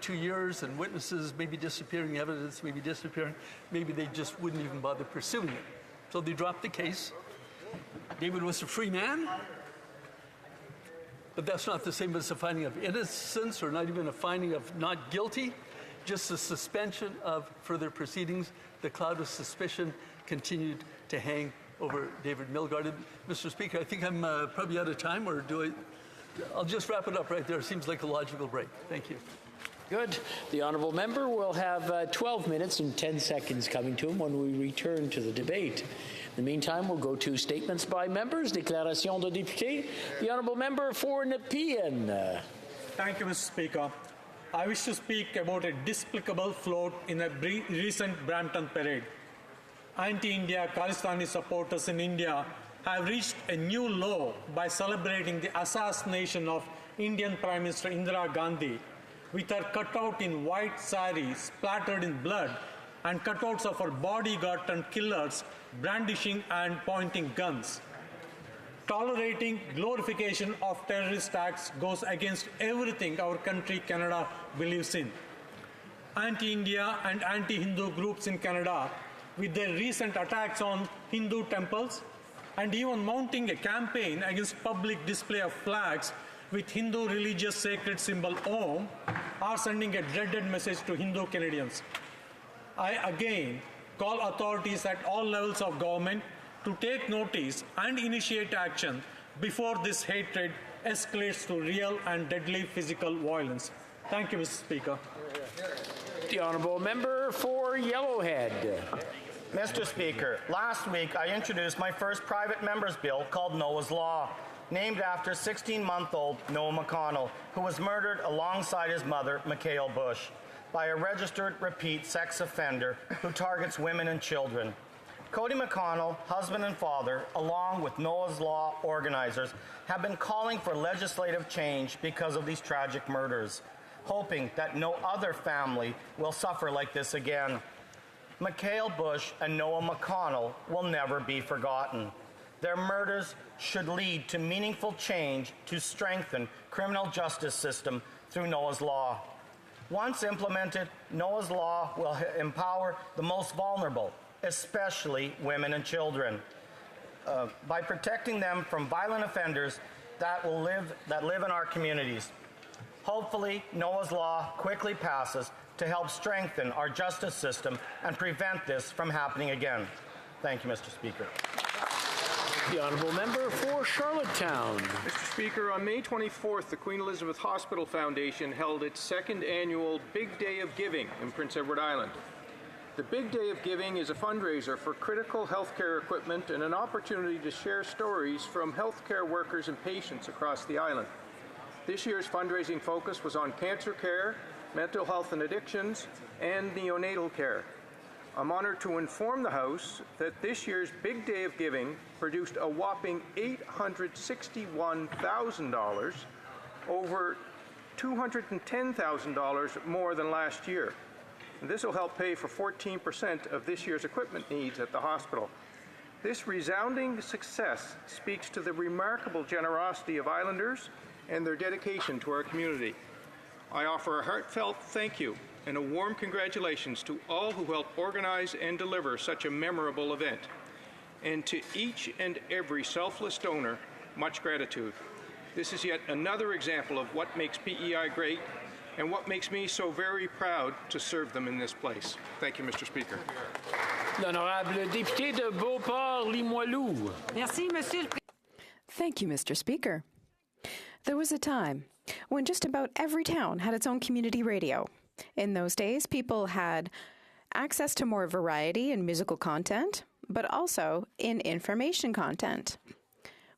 2 years and witnesses may be disappearing, evidence may be disappearing. Maybe they just wouldn't even bother pursuing it. So they dropped the case. David was a free man, but that's not the same as a finding of innocence or not even a finding of not guilty, just a suspension of further proceedings. The cloud of suspicion continued to hang over David Milgaard. Mr. Speaker, I think I'm probably out of time, or I'll just wrap it up right there. Seems like a logical break. Thank you. Good. The honourable member will have 12 minutes and 10 seconds coming to him when we return to the debate. In the meantime, we'll go to statements by members. Déclaration de député. The honourable member for Nepean. Thank you, Mr. Speaker. I wish to speak about a despicable float in a recent Brampton parade. Anti-India Khalistani supporters in India have reached a new low by celebrating the assassination of Indian Prime Minister Indira Gandhi, with her cutout in white sari splattered in blood and cutouts of her bodyguard and killers brandishing and pointing guns. Tolerating glorification of terrorist acts goes against everything our country, Canada, believes in. Anti-India and anti-Hindu groups in Canada, with their recent attacks on Hindu temples and even mounting a campaign against public display of flags with Hindu religious sacred symbol Om, are sending a dreaded message to Hindu Canadians. I again call authorities at all levels of government to take notice and initiate action before this hatred escalates to real and deadly physical violence. Thank you, Mr. Speaker. The honourable member for Yellowhead. Mr. Speaker, last week I introduced my first private member's bill called Noah's Law, named after 16-month-old Noah McConnell, who was murdered alongside his mother, Mikhail Bush, by a registered repeat sex offender who targets women and children. Cody McConnell, husband and father, along with Noah's Law organizers, have been calling for legislative change because of these tragic murders, hoping that no other family will suffer like this again. Mikhail Bush and Noah McConnell will never be forgotten. Their murders should lead to meaningful change to strengthen criminal justice system through Noah's Law. Once implemented, Noah's Law will empower the most vulnerable, especially women and children, by protecting them from violent offenders that live in our communities. Hopefully, Noah's Law quickly passes to help strengthen our justice system and prevent this from happening again. Thank you, Mr. Speaker. The honourable member for Charlottetown. Mr. Speaker, on May 24th, the Queen Elizabeth Hospital Foundation held its second annual Big Day of Giving in Prince Edward Island. The Big Day of Giving is a fundraiser for critical healthcare equipment and an opportunity to share stories from healthcare workers and patients across the island. This year's fundraising focus was on cancer care, mental health and addictions, and neonatal care. I'm honored to inform the House that this year's Big Day of Giving produced a whopping $861,000, over $210,000 more than last year. And this will help pay for 14% of this year's equipment needs at the hospital. This resounding success speaks to the remarkable generosity of Islanders and their dedication to our community. I offer a heartfelt thank you and a warm congratulations to all who helped organize and deliver such a memorable event. And to each and every selfless donor, much gratitude. This is yet another example of what makes PEI great and what makes me so very proud to serve them in this place. Thank you, Mr. Speaker. L'honorable député de Beauport-Limoilou. Merci, Monsieur. Thank you, Mr. Speaker. There was a time when just about every town had its own community radio. In those days, people had access to more variety in musical content, but also in information content.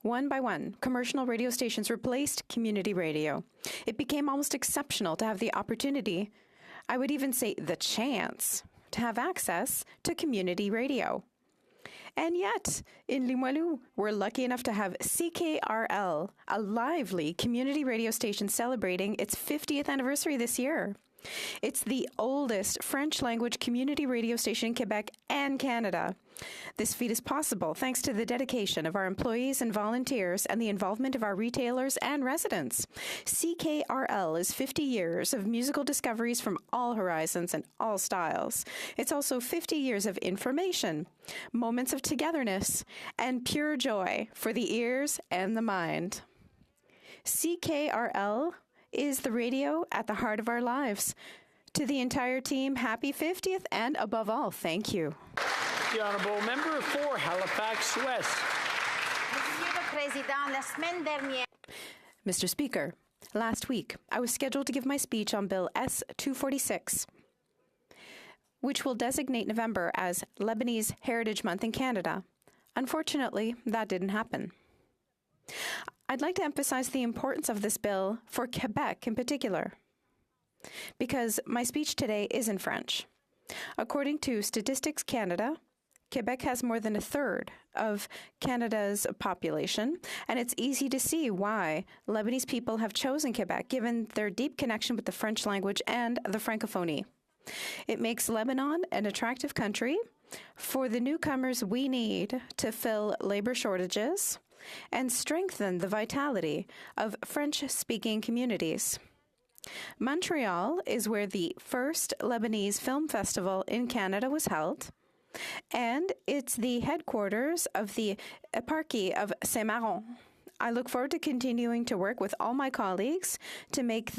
One by one, commercial radio stations replaced community radio. It became almost exceptional to have the opportunity, I would even say the chance, to have access to community radio. And yet, in Limoilou, we're lucky enough to have CKRL, a lively community radio station celebrating its 50th anniversary this year. It's the oldest French-language community radio station in Quebec and Canada. This feat is possible thanks to the dedication of our employees and volunteers and the involvement of our retailers and residents. CKRL is 50 years of musical discoveries from all horizons and all styles. It's also 50 years of information, moments of togetherness, and pure joy for the ears and the mind. CKRL is the radio at the heart of our lives. To the entire team, happy 50th, and above all, thank you. The Honourable Member for Halifax West. Mr. Speaker, last week I was scheduled to give my speech on Bill S-246, which will designate November as Lebanese Heritage Month in Canada. Unfortunately, that didn't happen. I'd like to emphasize the importance of this bill for Quebec in particular, because my speech today is in French. According to Statistics Canada, Quebec has more than a third of Canada's population, and it's easy to see why Lebanese people have chosen Quebec, given their deep connection with the French language and the Francophonie. It makes Lebanon an attractive country for the newcomers we need to fill labor shortages and strengthen the vitality of French-speaking communities. Montreal is where the first Lebanese Film Festival in Canada was held, and it's the headquarters of the Eparchy of Saint-Maron. I look forward to continuing to work with all my colleagues to make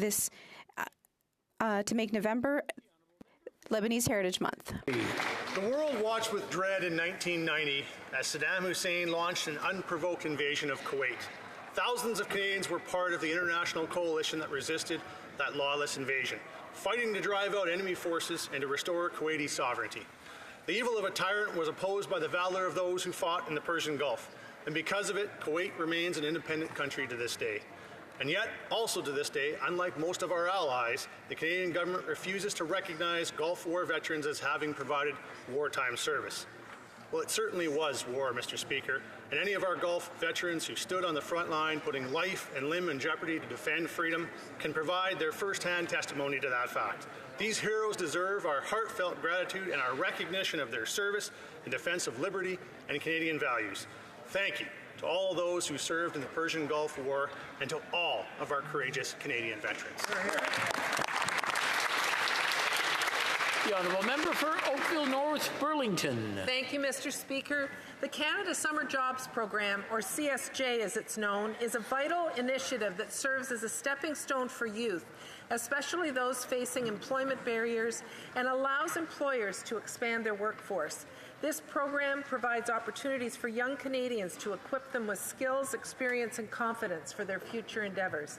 November Lebanese Heritage Month. The world watched with dread in 1990 as Saddam Hussein launched an unprovoked invasion of Kuwait. Thousands of Canadians were part of the international coalition that resisted that lawless invasion, fighting to drive out enemy forces and to restore Kuwaiti sovereignty. The evil of a tyrant was opposed by the valor of those who fought in the Persian Gulf, and because of it, Kuwait remains an independent country to this day. And yet, also to this day, unlike most of our allies, the Canadian government refuses to recognize Gulf War veterans as having provided wartime service. Well, it certainly was war, Mr. Speaker, and any of our Gulf veterans who stood on the front line putting life and limb in jeopardy to defend freedom can provide their first-hand testimony to that fact. These heroes deserve our heartfelt gratitude and our recognition of their service in defense of liberty and Canadian values. Thank you to all those who served in the Persian Gulf War and to all of our courageous Canadian veterans. The Honourable Member for Oakville North Burlington. Thank you, Mr. Speaker. The Canada Summer Jobs Program, or CSJ as it's known, is a vital initiative that serves as a stepping stone for youth, especially those facing employment barriers, and allows employers to expand their workforce. This program provides opportunities for young Canadians to equip them with skills, experience, and confidence for their future endeavours.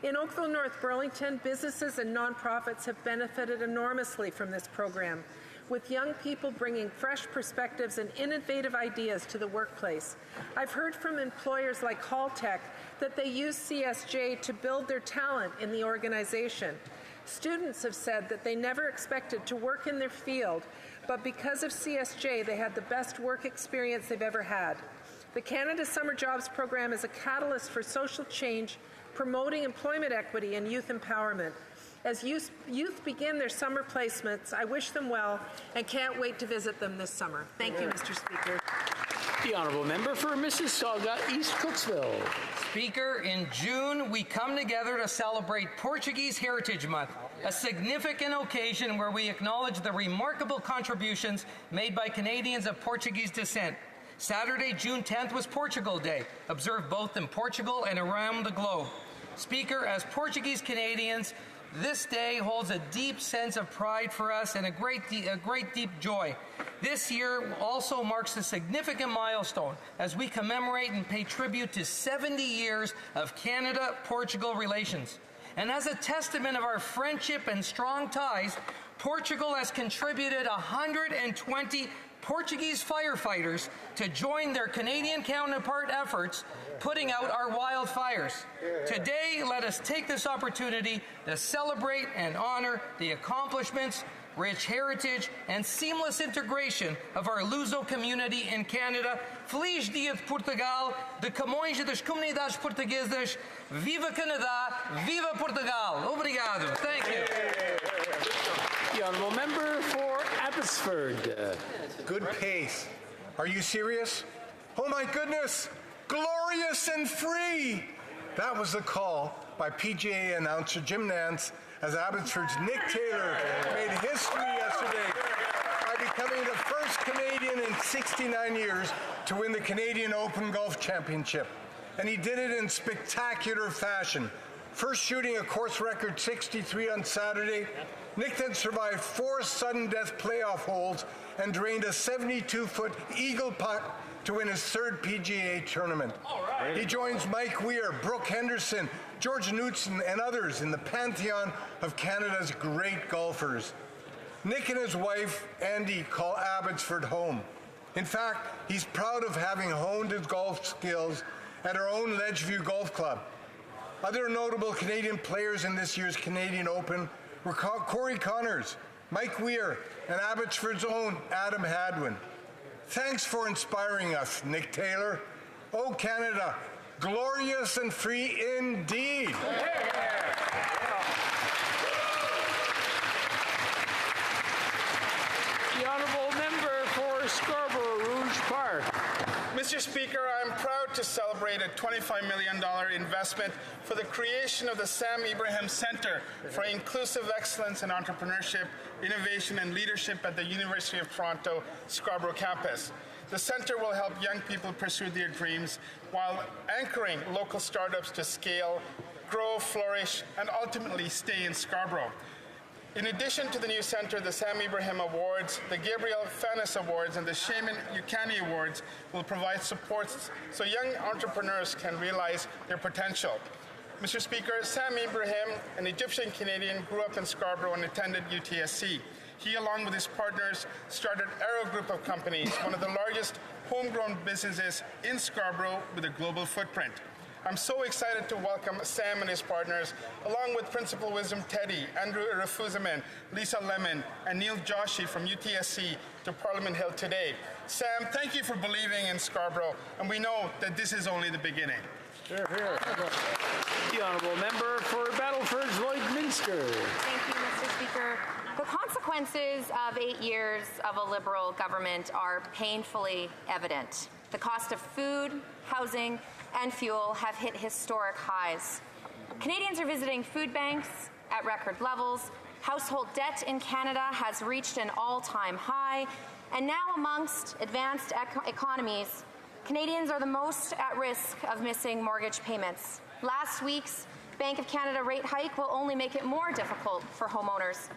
In Oakville North Burlington, businesses and nonprofits have benefited enormously from this program, with young people bringing fresh perspectives and innovative ideas to the workplace. I've heard from employers like Haltech that they use CSJ to build their talent in the organization. Students have said that they never expected to work in their field, but because of CSJ, they had the best work experience they've ever had. The Canada Summer Jobs Program is a catalyst for social change, promoting employment equity and youth empowerment. As youth begin their summer placements, I wish them well and can't wait to visit them this summer. Thank you, Mr. Speaker. The Honourable Member for Mississauga, East Cooksville. Speaker, in June, we come together to celebrate Portuguese Heritage Month, a significant occasion where we acknowledge the remarkable contributions made by Canadians of Portuguese descent. Saturday, June 10th was Portugal Day, observed both in Portugal and around the globe. Speaker, as Portuguese Canadians, this day holds a deep sense of pride for us and a great deep joy. This year also marks a significant milestone as we commemorate and pay tribute to 70 years of Canada-Portugal relations. And as a testament of our friendship and strong ties, Portugal has contributed 120 Portuguese firefighters to join their Canadian counterpart efforts putting out our wildfires. Today, let us take this opportunity to celebrate and honor the accomplishments, rich heritage, and seamless integration of our Luso community in Canada. Feliz Dia de Portugal, de Camões e das Comunidades Portuguesas. Viva Canadá, viva Portugal. Obrigado. Thank you. The honourable member for Abbotsford. Good pace. Are you serious? Oh my goodness! Glorious and free! That was the call by PGA announcer Jim Nance as Abbotsford's Nick Taylor made history yesterday by becoming the first Canadian in 69 years to win the Canadian Open Golf Championship. And he did it in spectacular fashion. First shooting a course record 63 on Saturday, Nick then survived 4 sudden death playoff holes and drained a 72-foot eagle putt to win his 3rd PGA tournament. Right. He joins Mike Weir, Brooke Henderson, George Knudson, and others in the pantheon of Canada's great golfers. Nick and his wife, Andy, call Abbotsford home. In fact, he's proud of having honed his golf skills at our own Ledgeview Golf Club. Other notable Canadian players in this year's Canadian Open were Corey Connors, Mike Weir, and Abbotsford's own Adam Hadwin. Thanks for inspiring us, Nick Taylor. Oh, Canada, glorious and free indeed. The honourable member for Scarborough Rouge Park. Mr. Speaker, I'm proud to celebrate a $25 million investment for the creation of the Sam Ibrahim Centre for Inclusive Excellence in Entrepreneurship, Innovation and Leadership at the University of Toronto Scarborough campus. The centre will help young people pursue their dreams while anchoring local startups to scale, grow, flourish, and ultimately stay in Scarborough. In addition to the new centre, the Sam Ibrahim Awards, the Gabriel Fanis Awards, and the Shaman Yukani Awards will provide supports so young entrepreneurs can realize their potential. Mr. Speaker, Sam Ibrahim, an Egyptian-Canadian, grew up in Scarborough and attended UTSC. He, along with his partners, started Arrow Group of Companies, one of the largest homegrown businesses in Scarborough with a global footprint. I'm so excited to welcome Sam and his partners, along with Principal Wisdom Teddy, Andrew Rafuzaman, Lisa Lemon, and Neil Joshi from UTSC to Parliament Hill today. Sam, thank you for believing in Scarborough, and we know that this is only the beginning. Here, here. The honourable member for Battleford's Lloydminster. Thank you, Mr. Speaker. The consequences of 8 years of a Liberal government are painfully evident. The cost of food, housing, and fuel have hit historic highs. Canadians are visiting food banks at record levels. Household debt in Canada has reached an all-time high. And now amongst advanced economies, Canadians are the most at risk of missing mortgage payments. Last week's Bank of Canada rate hike will only make it more difficult for homeowners.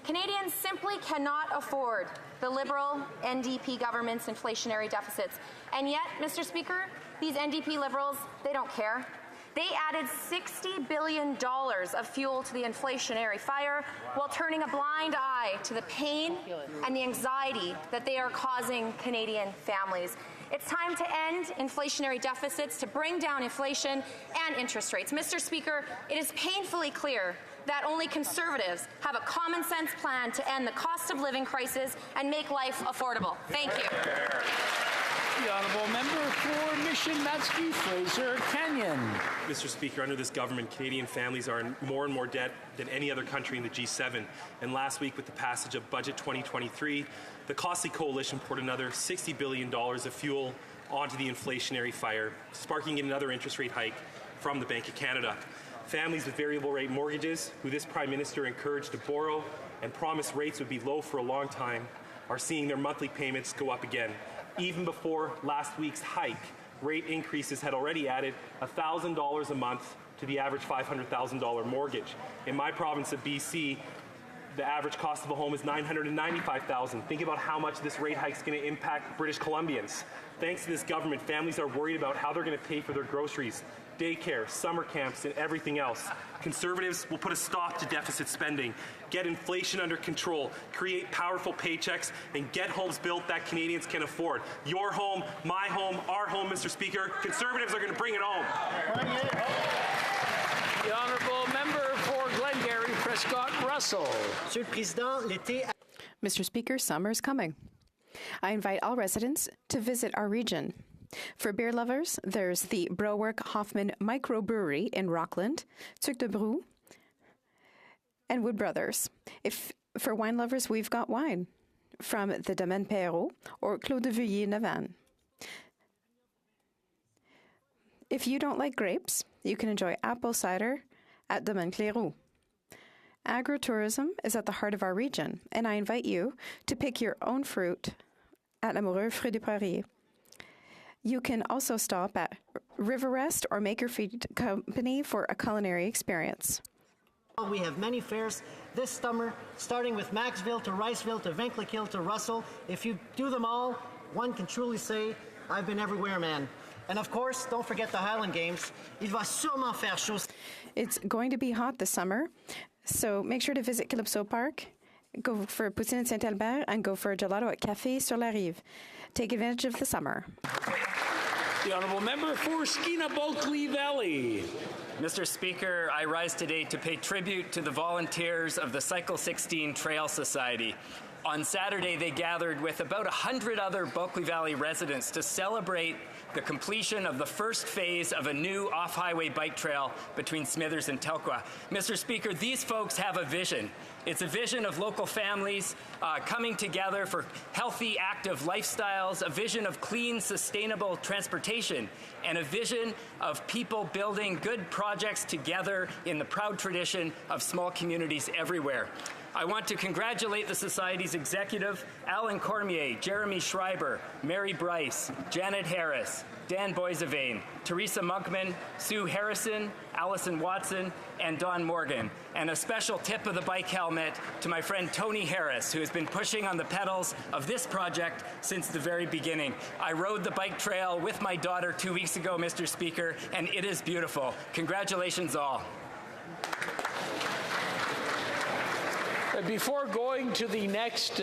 Canadians simply cannot afford the Liberal NDP government's inflationary deficits. And yet, Mr. Speaker, these NDP Liberals, they don't care. They added $60 billion of fuel to the inflationary fire while turning a blind eye to the pain and the anxiety that they are causing Canadian families. It's time to end inflationary deficits, to bring down inflation and interest rates. Mr. Speaker, it is painfully clear that only Conservatives have a common-sense plan to end the cost of living crisis and make life affordable. Thank you. The honourable member for Mission Matsky Fraser Canyon. Mr. Speaker, under this government, Canadian families are in more and more debt than any other country in the G7. And last week, with the passage of Budget 2023, the costly coalition poured another $60 billion of fuel onto the inflationary fire, sparking another interest rate hike from the Bank of Canada. Families with variable rate mortgages, who this Prime Minister encouraged to borrow and promised rates would be low for a long time, are seeing their monthly payments go up again. Even before last week's hike, rate increases had already added $1,000 a month to the average $500,000 mortgage. In my province of BC, the average cost of a home is $995,000. Think about how much this rate hike is going to impact British Columbians. Thanks to this government, families are worried about how they're going to pay for their groceries, daycare, summer camps, and everything else. Conservatives will put a stop to deficit spending, get inflation under control, create powerful paychecks, and get homes built that Canadians can afford. Your home, my home, our home, Mr. Speaker. Conservatives are going to bring it home. The honourable member for Glengarry Prescott Russell. Mr. Speaker, summer's coming. I invite all residents to visit our region. For beer lovers, there's the Browerk Hoffman Microbrewery in Rockland, Tuc de Brou, and Wood Brothers. If For wine lovers, we've got wine from the Domaine Perrault or Clos de Vuilly-Navan. If you don't like grapes, you can enjoy apple cider at Domaine Cléroux. Agritourism is at the heart of our region, and I invite you to pick your own fruit at Lamoureux Fruits des Prairies. You can also stop at River Rest or Maker Feed Company for a culinary experience. We have many fairs this summer, starting with Maxville to Riceville to Ventlikill to Russell. If you do them all, one can truly say, I've been everywhere, man. And of course, don't forget the Highland Games. Il va sûrement faire chaud. It's going to be hot this summer, so make sure to visit Calypso Park, go for Poutine at Saint-Albert, and go for a gelato at Café sur la Rive. Take advantage of the summer. The Honourable Member for Skeena-Bulkley Valley. Mr. Speaker, I rise today to pay tribute to the volunteers of the Cycle 16 Trail Society. On Saturday, they gathered with about 100 other Bulkley Valley residents to celebrate the completion of the first phase of a new off-highway bike trail between Smithers and Telkwa. Mr. Speaker, these folks have a vision. It's a vision of local families coming together for healthy, active lifestyles, a vision of clean, sustainable transportation, and a vision of people building good projects together in the proud tradition of small communities everywhere. I want to congratulate the Society's executive, Alan Cormier, Jeremy Schreiber, Mary Bryce, Janet Harris, Dan Boisevane, Teresa Monkman, Sue Harrison, Allison Watson, and Don Morgan. And a special tip of the bike helmet to my friend Tony Harris, who has been pushing on the pedals of this project since the very beginning. I rode the bike trail with my daughter 2 weeks ago, Mr. Speaker, and it is beautiful. Congratulations all. Before going to the next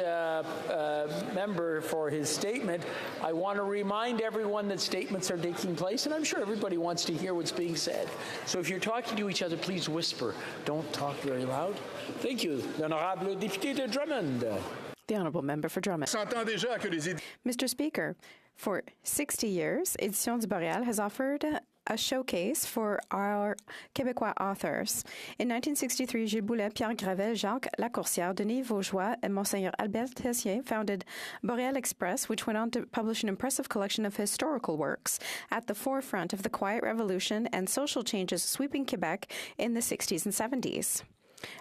member for his statement, I want to remind everyone that statements are taking place, and I'm sure everybody wants to hear what's being said. So if you're talking to each other, please whisper. Don't talk very loud. Thank you. L'honorable député de Drummond. The Honourable Member for Drummond. Mr. Speaker, for 60 years, Éditions du Boréal has offered a showcase for our Québécois authors. In 1963, Gilles Boulet, Pierre Gravel, Jacques Lacourcière, Denis Vaugeois, and Monseigneur Albert Tessier founded Boréal Express, which went on to publish an impressive collection of historical works at the forefront of the Quiet Revolution and social changes sweeping Quebec in the 60s and 70s.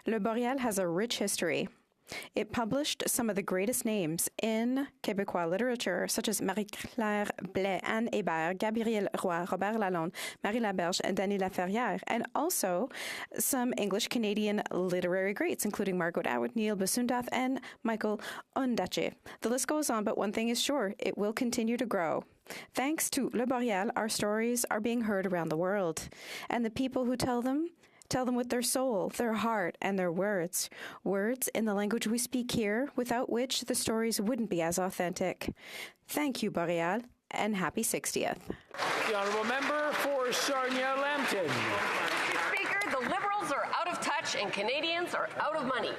Le Boréal has a rich history. It published some of the greatest names in Québécois literature, such as Marie-Claire Blais, Anne Hébert, Gabriel Roy, Robert Lalonde, Marie Laberge, and Dany Laferrière, and also some English-Canadian literary greats, including Margot Atwood, Neil Basundath, and Michael Ondaatje. The list goes on, but one thing is sure, it will continue to grow. Thanks to Le Boréal, our stories are being heard around the world, and the people who tell them with their soul, their heart, and their words. Words in the language we speak here, without which the stories wouldn't be as authentic. Thank you, Boréal, and happy 60th. The Honourable Member for Sarnia-Lambton. Speaker, the Liberals are out of touch and Canadians are out of money.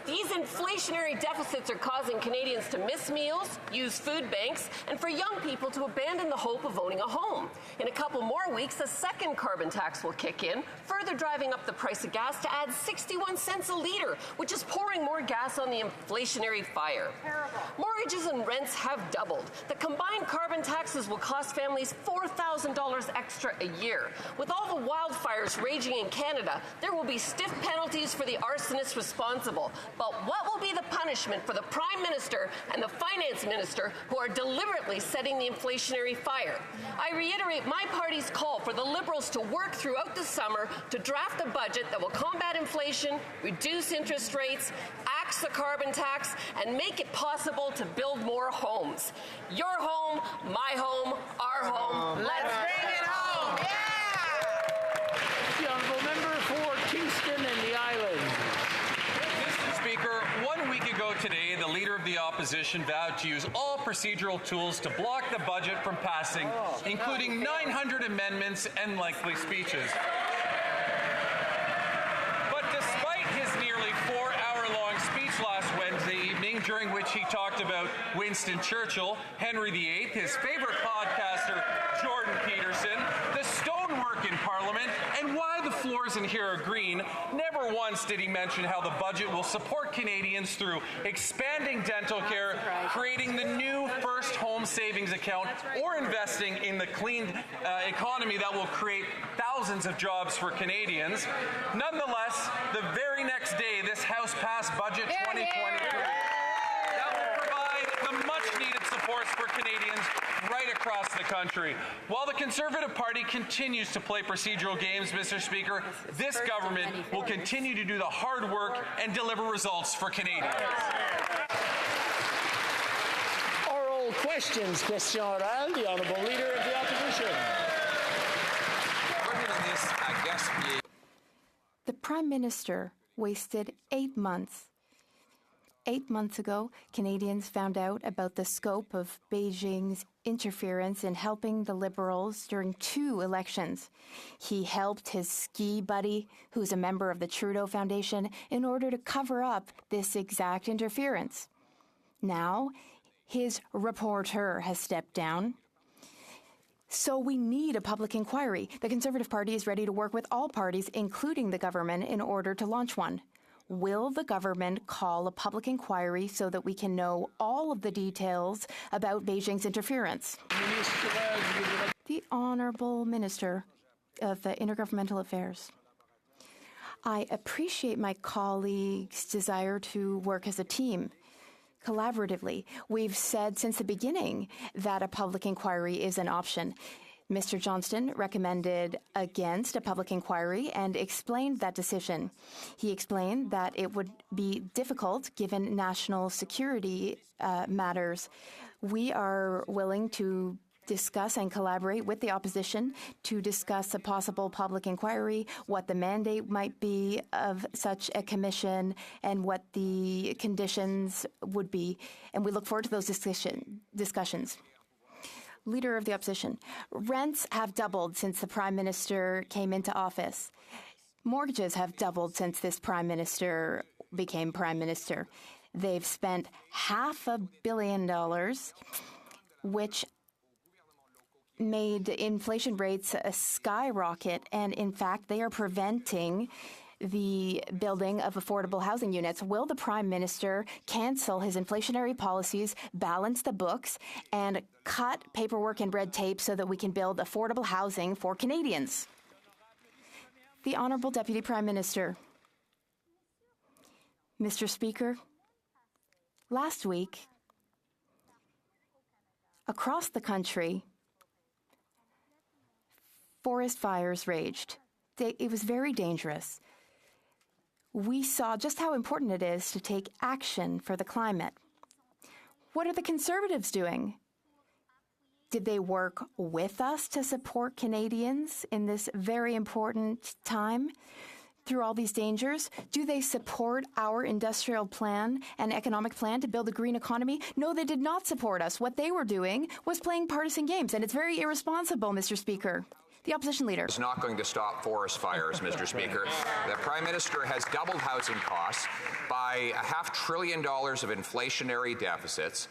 These inflationary deficits are causing Canadians to miss meals, use food banks, and for young people to abandon the hope of owning a home. In a couple more weeks, a second carbon tax will kick in, further driving up the price of gas to add 61 cents a litre, which is pouring more gas on the inflationary fire. Terrible. Mortgages and rents have doubled. The combined carbon taxes will cost families $4,000 extra a year. With all the wildfires raging in Canada, there will be stiff penalties for the arsonists responsible. But what will be the punishment for the Prime Minister and the Finance Minister who are deliberately setting the inflationary fire? I reiterate my party's call for the Liberals to work throughout the summer to draft a budget that will combat inflation, reduce interest rates, axe the carbon tax, and make it possible to build more homes. Your home, my home, our home. Let's bring it home! Yeah! The Honourable Member for Kingston and the Islands. Speaker, 1 week ago today, the Leader of the Opposition vowed to use all procedural tools to block the budget from passing, including 900 amendments and lengthy speeches. But despite his nearly 4-hour-long speech last Wednesday evening, during which he talked about Winston Churchill, Henry VIII, his favorite podcaster, Jordan Peterson, the Stone own work in Parliament and why the floors in here are green, never once did he mention how the budget will support Canadians through expanding dental care, creating the new First Home Savings Account, or investing in the clean economy that will create thousands of jobs for Canadians. Nonetheless, the very next day, this House passed Budget 2023. That will provide the much-needed supports for Canadians right across the country. While the Conservative Party continues to play procedural games, Mr. Speaker, this government will continue to do the hard work and deliver results for Canadians. Oral questions. Question orale. The Honourable Leader of the Opposition. The Prime Minister wasted 8 months. 8 months ago, Canadians found out about the scope of Beijing's interference in helping the Liberals during 2 elections. He helped his ski buddy, who's a member of the Trudeau Foundation, in order to cover up this exact interference. Now, his reporter has stepped down. So we need a public inquiry. The Conservative Party is ready to work with all parties, including the government, in order to launch one. Will the government call a public inquiry so that we can know all of the details about Beijing's interference? The Honourable Minister of Intergovernmental Affairs. I appreciate my colleagues' desire to work as a team. Collaboratively. We've said since the beginning that a public inquiry is an option. Mr. Johnston recommended against a public inquiry and explained that decision. He explained that it would be difficult given national security matters. We are willing to discuss and collaborate with the opposition to discuss a possible public inquiry, what the mandate might be of such a commission, and what the conditions would be. And we look forward to those discussions. Leader of the Opposition. Rents have doubled since the Prime Minister came into office. Mortgages have doubled since this Prime Minister became Prime Minister. They've spent $500 million, which made inflation rates skyrocket, and in fact, they are preventing the building of affordable housing units. Will the Prime Minister cancel his inflationary policies, balance the books, and cut paperwork and red tape so that we can build affordable housing for Canadians? The Honourable Deputy Prime Minister. Mr. Speaker, last week, across the country, forest fires raged. It was very dangerous. We saw just how important it is to take action for the climate. What are the Conservatives doing? Did they work with us to support Canadians in this very important time through all these dangers? Do they support our industrial plan and economic plan to build a green economy? No, they did not support us. What they were doing was playing partisan games, and it's very irresponsible, Mr. Speaker. The Opposition Leader. It's not going to stop forest fires, Mr. Speaker. The Prime Minister has doubled housing costs by $500 billion of inflationary deficits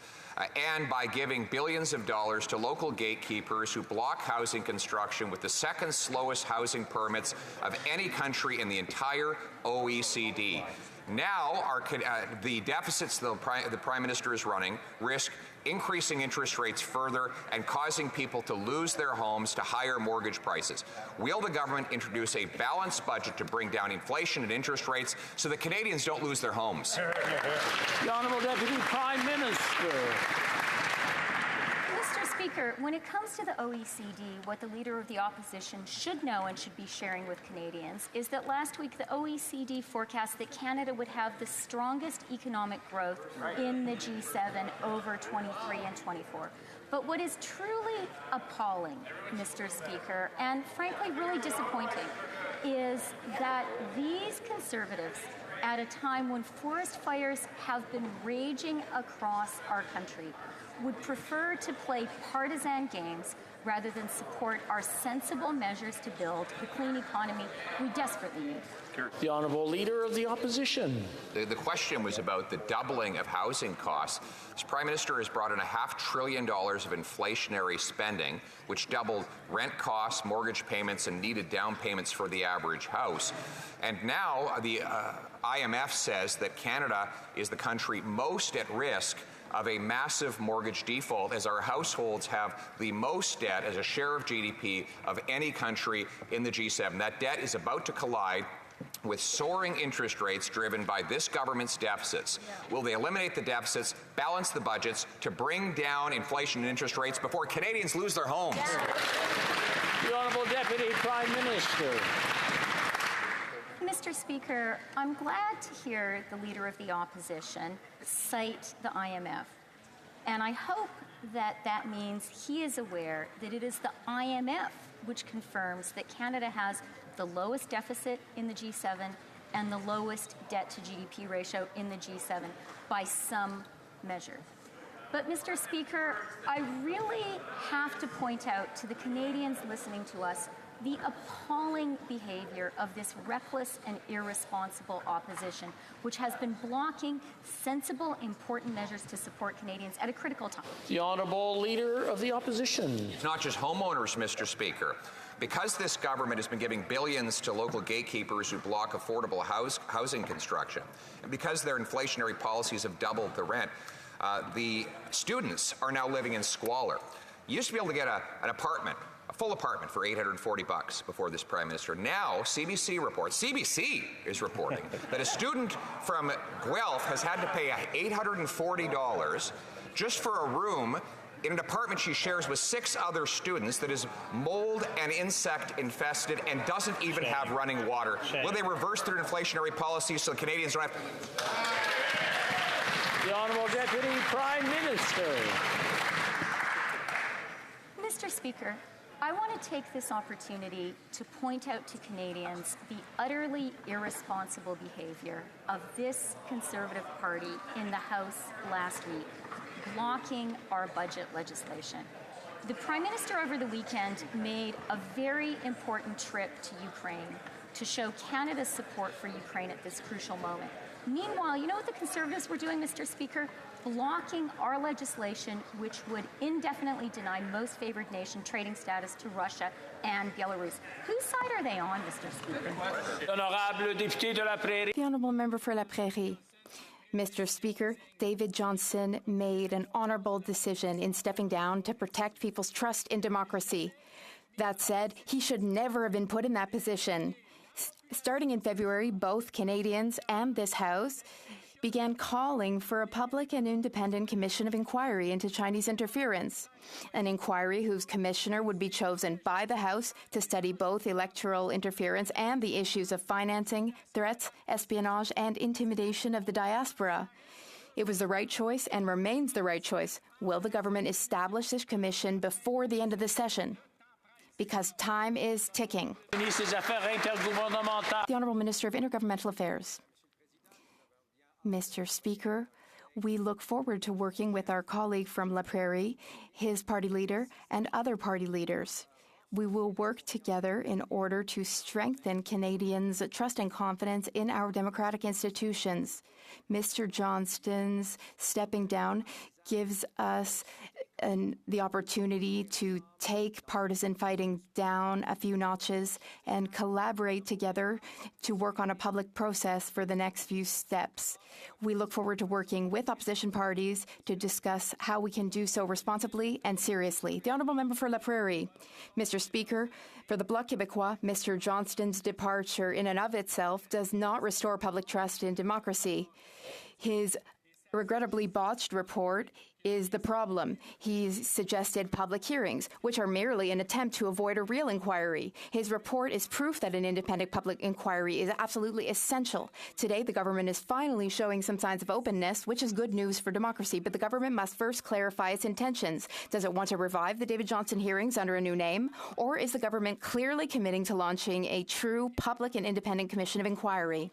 and by giving billions of dollars to local gatekeepers who block housing construction with the second slowest housing permits of any country in the entire OECD. Now, the deficits the Prime Minister is running risk increasing interest rates further and causing people to lose their homes to higher mortgage prices. Will the government introduce a balanced budget to bring down inflation and interest rates so that Canadians don't lose their homes? The Honourable Deputy Prime Minister. Mr. Speaker, when it comes to the OECD, what the Leader of the Opposition should know and should be sharing with Canadians is that last week the OECD forecast that Canada would have the strongest economic growth in the G7 over 23 and 24. But what is truly appalling, Mr. Speaker, and frankly really disappointing, is that these Conservatives, at a time when forest fires have been raging across our country, would prefer to play partisan games rather than support our sensible measures to build the clean economy we desperately need. The Honourable Leader of the Opposition. The question was about the doubling of housing costs. This Prime Minister has brought in $500 billion of inflationary spending, which doubled rent costs, mortgage payments, and needed down payments for the average house. And now the IMF says that Canada is the country most at risk of a massive mortgage default, as our households have the most debt as a share of GDP of any country in the G7. That debt is about to collide with soaring interest rates driven by this government's deficits. Will they eliminate the deficits, balance the budgets to bring down inflation and interest rates before Canadians lose their homes? The Honourable Deputy Prime Minister. Mr. Speaker, I'm glad to hear the Leader of the Opposition cite the IMF. And I hope that that means he is aware that it is the IMF which confirms that Canada has the lowest deficit in the G7 and the lowest debt to GDP ratio in the G7 by some measure. But, Mr. Speaker, I really have to point out to the Canadians listening to us the appalling behavior of this reckless and irresponsible opposition, which has been blocking sensible, important measures to support Canadians at a critical time. The Honourable Leader of the Opposition. It's not just homeowners, Mr. Speaker. Because this government has been giving billions to local gatekeepers who block affordable housing construction, and because their inflationary policies have doubled the rent, the students are now living in squalor. You used to be able to get an apartment, a full apartment, for $840 before this Prime Minister. Now, CBC is reporting that a student from Guelph has had to pay $840 just for a room in an apartment she shares with 6 other students that is mold and insect infested and doesn't even have running water. Will they reverse their inflationary policies so the Canadians don't have The Honourable Deputy Prime Minister. Mr. Speaker, I want to take this opportunity to point out to Canadians the utterly irresponsible behavior of this Conservative Party in the House last week, blocking our budget legislation. The Prime Minister over the weekend made a very important trip to Ukraine to show Canada's support for Ukraine at this crucial moment. Meanwhile, you know what the Conservatives were doing, Mr. Speaker? Blocking our legislation, which would indefinitely deny most favored nation trading status to Russia and Belarus. Whose side are they on, Mr. Speaker? The Honourable Member for La Prairie. Mr. Speaker, David Johnston made an honourable decision in stepping down to protect people's trust in democracy. That said, he should never have been put in that position. Starting in February, both Canadians and this House began calling for a public and independent commission of inquiry into Chinese interference, an inquiry whose commissioner would be chosen by the House to study both electoral interference and the issues of financing, threats, espionage, and intimidation of the diaspora. It was the right choice and remains the right choice. Will the government establish this commission before the end of the session? Because time is ticking. The Honourable Minister of Intergovernmental Affairs. Mr. Speaker, we look forward to working with our colleague from La Prairie, his party leader, and other party leaders. We will work together in order to strengthen Canadians' trust and confidence in our democratic institutions. Mr. Johnston's stepping down gives us the opportunity to take partisan fighting down a few notches and collaborate together to work on a public process for the next few steps. We look forward to working with opposition parties to discuss how we can do so responsibly and seriously. The Honourable Member for La Prairie. Mr. Speaker, for the Bloc Québécois, Mr. Johnston's departure in and of itself does not restore public trust in democracy. His regrettably botched report is the problem. He's suggested public hearings, which are merely an attempt to avoid a real inquiry. His report is proof that an independent public inquiry is absolutely essential. Today, the government is finally showing some signs of openness, which is good news for democracy, but the government must first clarify its intentions. Does it want to revive the David Johnston hearings under a new name, or is the government clearly committing to launching a true public and independent commission of inquiry?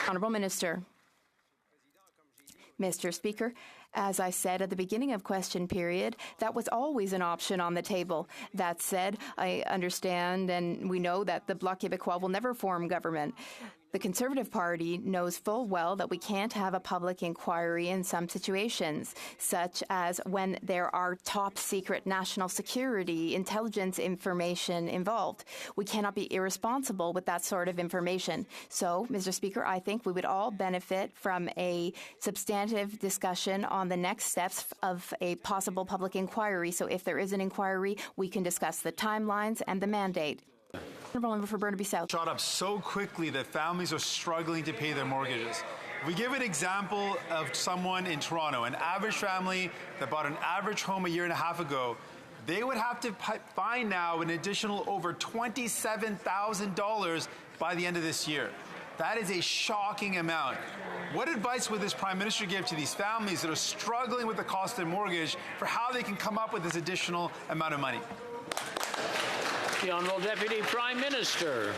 Honourable Minister. Mr. Speaker, as I said at the beginning of question period, that was always an option on the table. That said, I understand and we know that the Bloc Québécois will never form government. The Conservative Party knows full well that we can't have a public inquiry in some situations, such as when there are top-secret national security intelligence information involved. We cannot be irresponsible with that sort of information. So, Mr. Speaker, I think we would all benefit from a substantive discussion on the next steps of a possible public inquiry. So if there is an inquiry, we can discuss the timelines and the mandate. Honourable Member for Burnaby South. Shot up so quickly that families are struggling to pay their mortgages. We give an example of someone in Toronto, an average family that bought an average home a year and a half ago. They would have to find now an additional over $27,000 by the end of this year. That is a shocking amount. What advice would this Prime Minister give to these families that are struggling with the cost of their mortgage for how they can come up with this additional amount of money? The Honourable Deputy Prime Minister.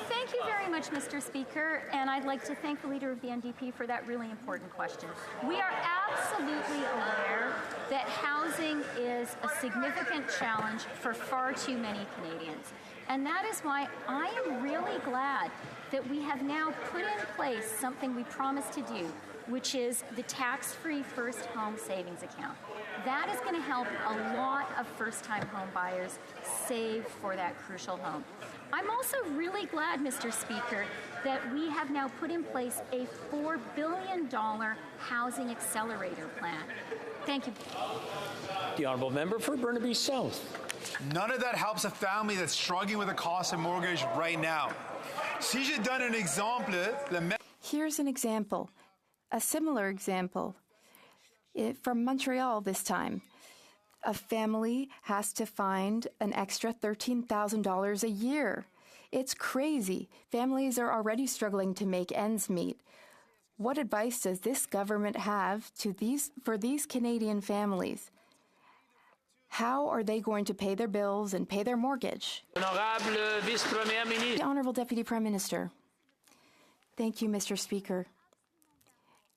Thank you very much, Mr. Speaker, and I'd like to thank the Leader of the NDP for that really important question. We are absolutely aware that housing is a significant challenge for far too many Canadians, and that is why I am really glad that we have now put in place something we promised to do, which is the tax-free first home savings account. That is going to help a lot of first-time home buyers save for that crucial home. I'm also really glad, Mr. Speaker, that we have now put in place a $4 billion housing accelerator plan. Thank you. The Honourable Member for Burnaby South. None of that helps a family that's struggling with the cost of mortgage right now. Si je donne un exemple, Here's an example, a similar example. From Montreal this time. A family has to find an extra $13,000 a year. It's crazy. Families are already struggling to make ends meet. What advice does this government have for these Canadian families? How are they going to pay their bills and pay their mortgage? Honorable Vice-Premier Ministre. The Honourable Deputy Prime Minister. Thank you, Mr. Speaker.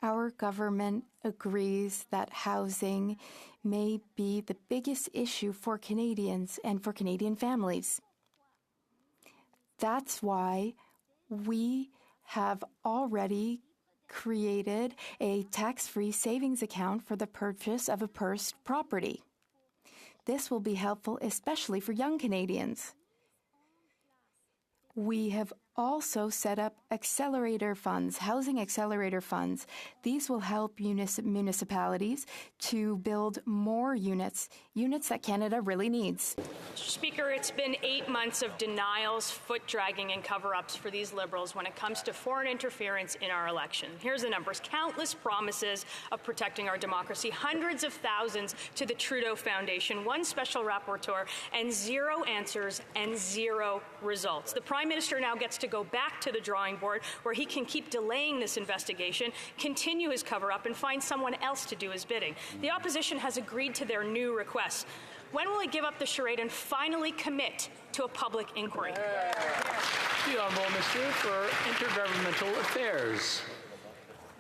Our government agrees that housing may be the biggest issue for Canadians and for Canadian families. That's why we have already created a tax-free savings account for the purchase of a first property. This will be helpful, especially for young Canadians. We have also set up accelerator funds, housing accelerator funds. These will help municipalities to build more units that Canada really needs. Mr. Speaker, it's been 8 months of denials, foot-dragging, and cover-ups for these Liberals when it comes to foreign interference in our election. Here's the numbers. Countless promises of protecting our democracy, hundreds of thousands to the Trudeau Foundation, one special rapporteur, and zero answers and zero results. The Prime Minister now gets to go back to the drawing board where he can keep delaying this investigation, continue his cover-up, and find someone else to do his bidding. The opposition has agreed to their new requests. When will it give up the charade and finally commit to a public inquiry? The Honourable Minister for Intergovernmental Affairs.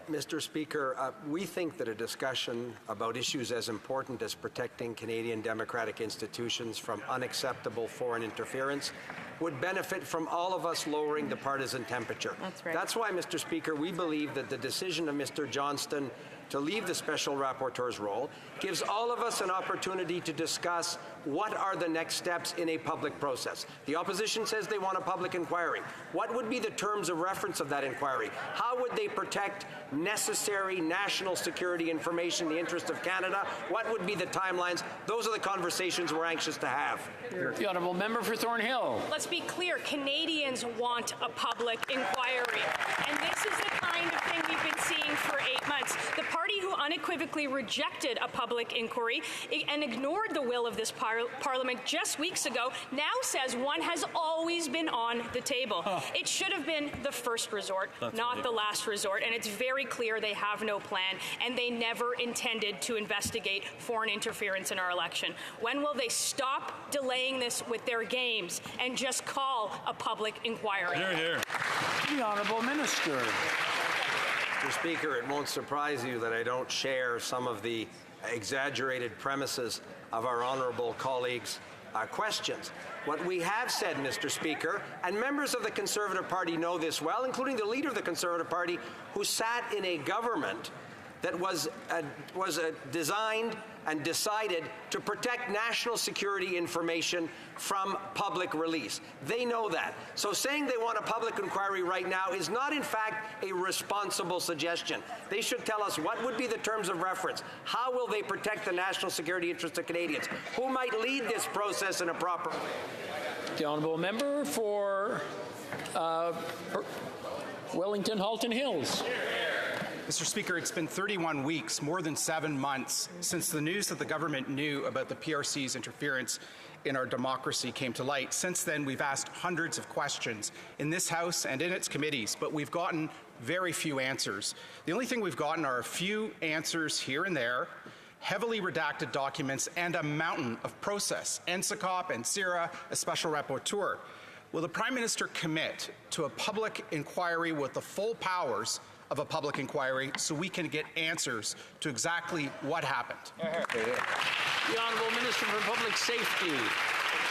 Mr. Speaker, we think that a discussion about issues as important as protecting Canadian democratic institutions from unacceptable foreign interference would benefit from all of us lowering the partisan temperature. That's right. That's why, Mr. Speaker, we believe that the decision of Mr. Johnston to leave the special rapporteur's role gives all of us an opportunity to discuss what are the next steps in a public process. The opposition says they want a public inquiry. What would be the terms of reference of that inquiry? How would they protect necessary national security information in the interest of Canada? What would be the timelines? Those are the conversations we're anxious to have. The Honourable Member for Thornhill. Let's be clear, Canadians want a public inquiry. And this is the kind of thing we've been seeing for 8 months. The party who unequivocally rejected a public inquiry and ignored the will of this Parliament just weeks ago now says one has always been on the table. It should have been the first resort, not the last resort, and it's very clear they have no plan, and they never intended to investigate foreign interference in our election. When will they stop delaying this with their games and just call a public inquiry? Hear, hear. The Honourable Minister. Mr. Speaker, it won't surprise you that I don't share some of the exaggerated premises of our honourable colleagues' questions. What we have said, Mr. Speaker, and members of the Conservative Party know this well, including the leader of the Conservative Party, who sat in a government that was designed and decided to protect national security information from public release. They know that. So saying they want a public inquiry right now is not, in fact, a responsible suggestion. They should tell us what would be the terms of reference. How will they protect the national security interests of Canadians? Who might lead this process in a proper way? The honourable member for Wellington Halton Hills. Mr. Speaker, it's been 31 weeks, more than 7 months, since the news that the government knew about the PRC's interference in our democracy came to light. Since then, we've asked hundreds of questions in this House and in its committees, but we've gotten very few answers. The only thing we've gotten are a few answers here and there, heavily redacted documents, and a mountain of process. NSICOP and CIRA, a special rapporteur. Will the Prime Minister commit to a public inquiry with the full powers of a public inquiry so we can get answers to exactly what happened? The Honourable Minister for Public Safety.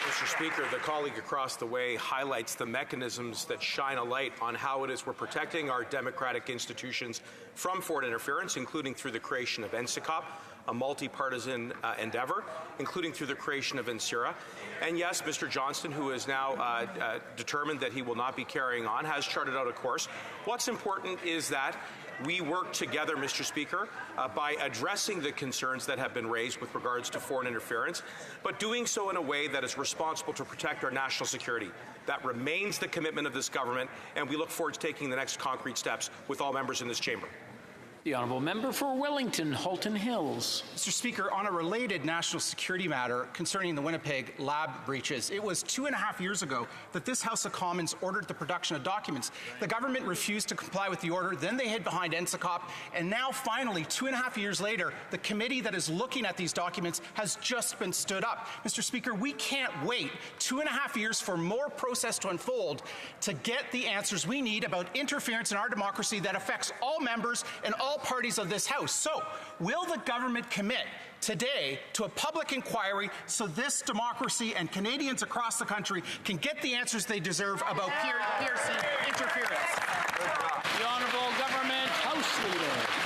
Mr. Speaker, the colleague across the way highlights the mechanisms that shine a light on how it is we're protecting our democratic institutions from foreign interference, including through the creation of NSICOP, a multi-partisan endeavor, including through the creation of NSIRA. And yes, Mr. Johnston, who is now determined that he will not be carrying on, has charted out a course. What's important is that we work together, Mr. Speaker, by addressing the concerns that have been raised with regards to foreign interference, but doing so in a way that is responsible to protect our national security. That remains the commitment of this government, and we look forward to taking the next concrete steps with all members in this chamber. The honourable member for Wellington Halton Hills. Mr. Speaker, on a related national security matter concerning the Winnipeg lab breaches, it was 2.5 years ago that this House of Commons ordered the production of documents. The government refused to comply with the order, then they hid behind NSICOP, and now finally, 2.5 years later, the committee that is looking at these documents has just been stood up. Mr. Speaker, we can't wait 2.5 years for more process to unfold to get the answers we need about interference in our democracy that affects all members and all parties of this House. So, will the government commit today to a public inquiry so this democracy and Canadians across the country can get the answers they deserve about PRC interference? The Honourable Government House Leader.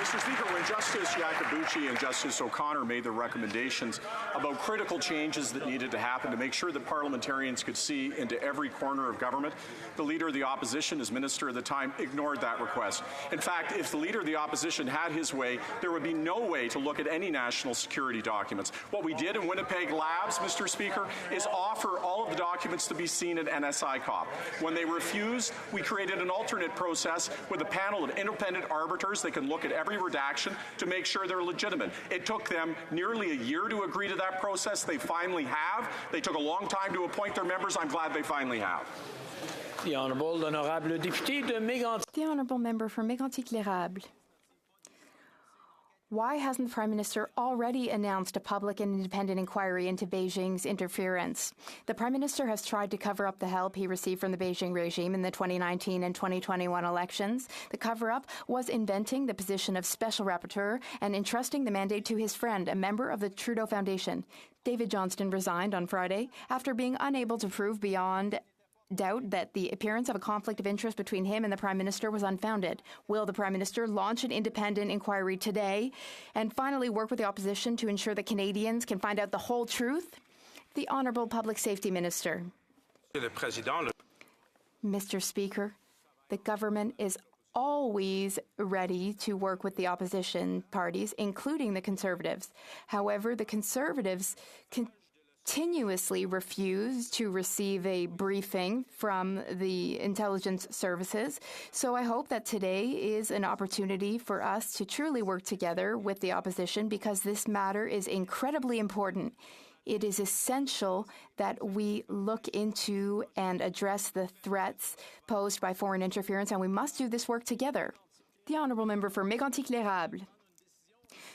Mr. Speaker, when Justice Iacobucci and Justice O'Connor made their recommendations about critical changes that needed to happen to make sure that parliamentarians could see into every corner of government, the Leader of the Opposition, as Minister at the time, ignored that request. In fact, if the Leader of the Opposition had his way, there would be no way to look at any national security documents. What we did in Winnipeg Labs, Mr. Speaker, is offer all of the documents to be seen at NSICOP. When they refused, we created an alternate process with a panel of independent arbiters that can look at every redaction to make sure they're legitimate. It took them nearly a year to agree to that process. They finally have. They took a long time to appoint their members. I'm glad they finally have. The Honourable Député de Mégantic. The Honourable Member for Mégantic-L'Érable. Why hasn't the Prime Minister already announced a public and independent inquiry into Beijing's interference? The Prime Minister has tried to cover up the help he received from the Beijing regime in the 2019 and 2021 elections. The cover-up was inventing the position of Special Rapporteur and entrusting the mandate to his friend, a member of the Trudeau Foundation. David Johnston resigned on Friday after being unable to prove beyond doubt that the appearance of a conflict of interest between him and the Prime Minister was unfounded. Will the Prime Minister launch an independent inquiry today and finally work with the opposition to ensure that Canadians can find out the whole truth? The Honourable Public Safety Minister. Mr. Speaker, the government is always ready to work with the opposition parties, including the Conservatives. However, the Conservatives continuously refuse to receive a briefing from the intelligence services. So I hope that today is an opportunity for us to truly work together with the opposition because this matter is incredibly important. It is essential that we look into and address the threats posed by foreign interference, and we must do this work together. The Honourable Member for Mégantic-L'Érable.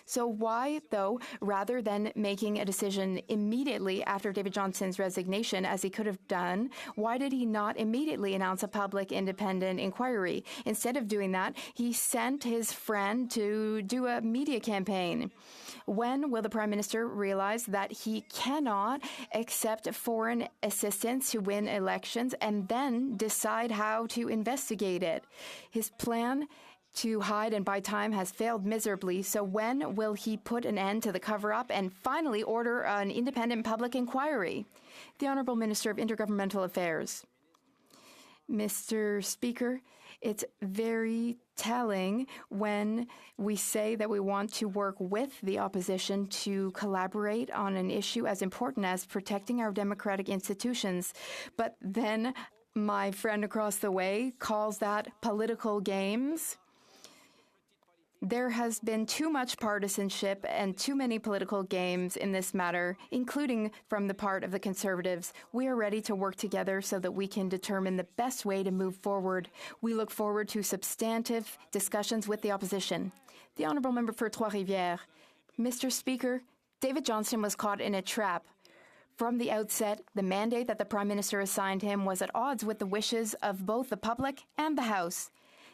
So why, though, rather than making a decision immediately after David Johnston's resignation, as he could have done, why did he not immediately announce a public independent inquiry? Instead of doing that, he sent his friend to do a media campaign. When will the Prime Minister realize that he cannot accept foreign assistance to win elections and then decide how to investigate it? His plan to hide and buy time has failed miserably, so when will he put an end to the cover-up and finally order an independent public inquiry? The Honourable Minister of Intergovernmental Affairs. Mr. Speaker, it's very telling when we say that we want to work with the opposition to collaborate on an issue as important as protecting our democratic institutions, but then my friend across the way calls that political games. There has been too much partisanship and too many political games in this matter, including from the part of the Conservatives. We are ready to work together so that we can determine the best way to move forward. We look forward to substantive discussions with the opposition. The Honourable Member for Trois-Rivières. Mr. Speaker, David Johnston was caught in a trap. From the outset, the mandate that the Prime Minister assigned him was at odds with the wishes of both the public and the House.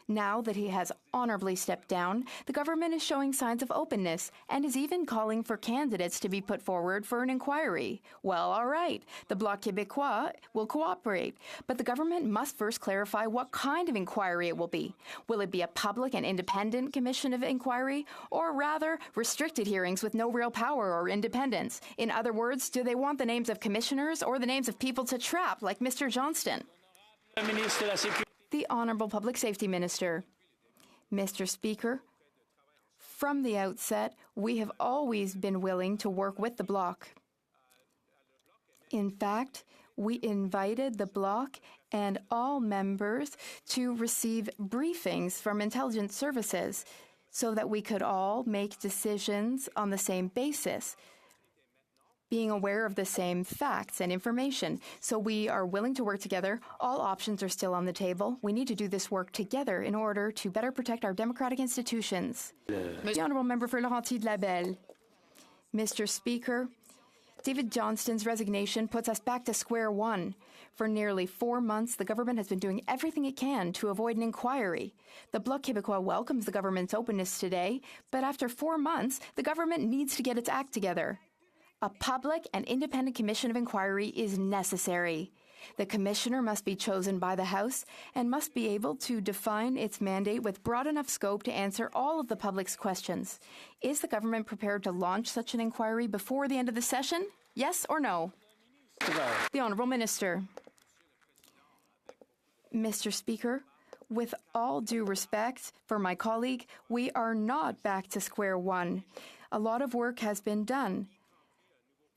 Now that he has honorably stepped down, the government is showing signs of openness and is even calling for candidates to be put forward for an inquiry. Well, all right, the Bloc Québécois will cooperate, but the government must first clarify what kind of inquiry it will be. Will it be a public and independent commission of inquiry, or rather restricted hearings with no real power or independence? In other words, do they want the names of commissioners or the names of people to trap, like Mr. Johnston? The Honourable Public Safety Minister. Mr. Speaker, from the outset, we have always been willing to work with the Bloc. In fact, we invited the Bloc and all members to receive briefings from intelligence services so that we could all make decisions on the same basis, being aware of the same facts and information. So we are willing to work together. All options are still on the table. We need to do this work together in order to better protect our democratic institutions. The Honourable Member for Laurentides-de-Labelle. Mr. Speaker, David Johnston's resignation puts us back to square one. For nearly 4 months, the government has been doing everything it can to avoid an inquiry. The Bloc Québécois welcomes the government's openness today, but after 4 months, the government needs to get its act together. A public and independent commission of inquiry is necessary. The commissioner must be chosen by the House and must be able to define its mandate with broad enough scope to answer all of the public's questions. Is the government prepared to launch such an inquiry before the end of the session? Yes or no? The Honourable Minister. Mr. Speaker, with all due respect for my colleague, we are not back to square one. A lot of work has been done.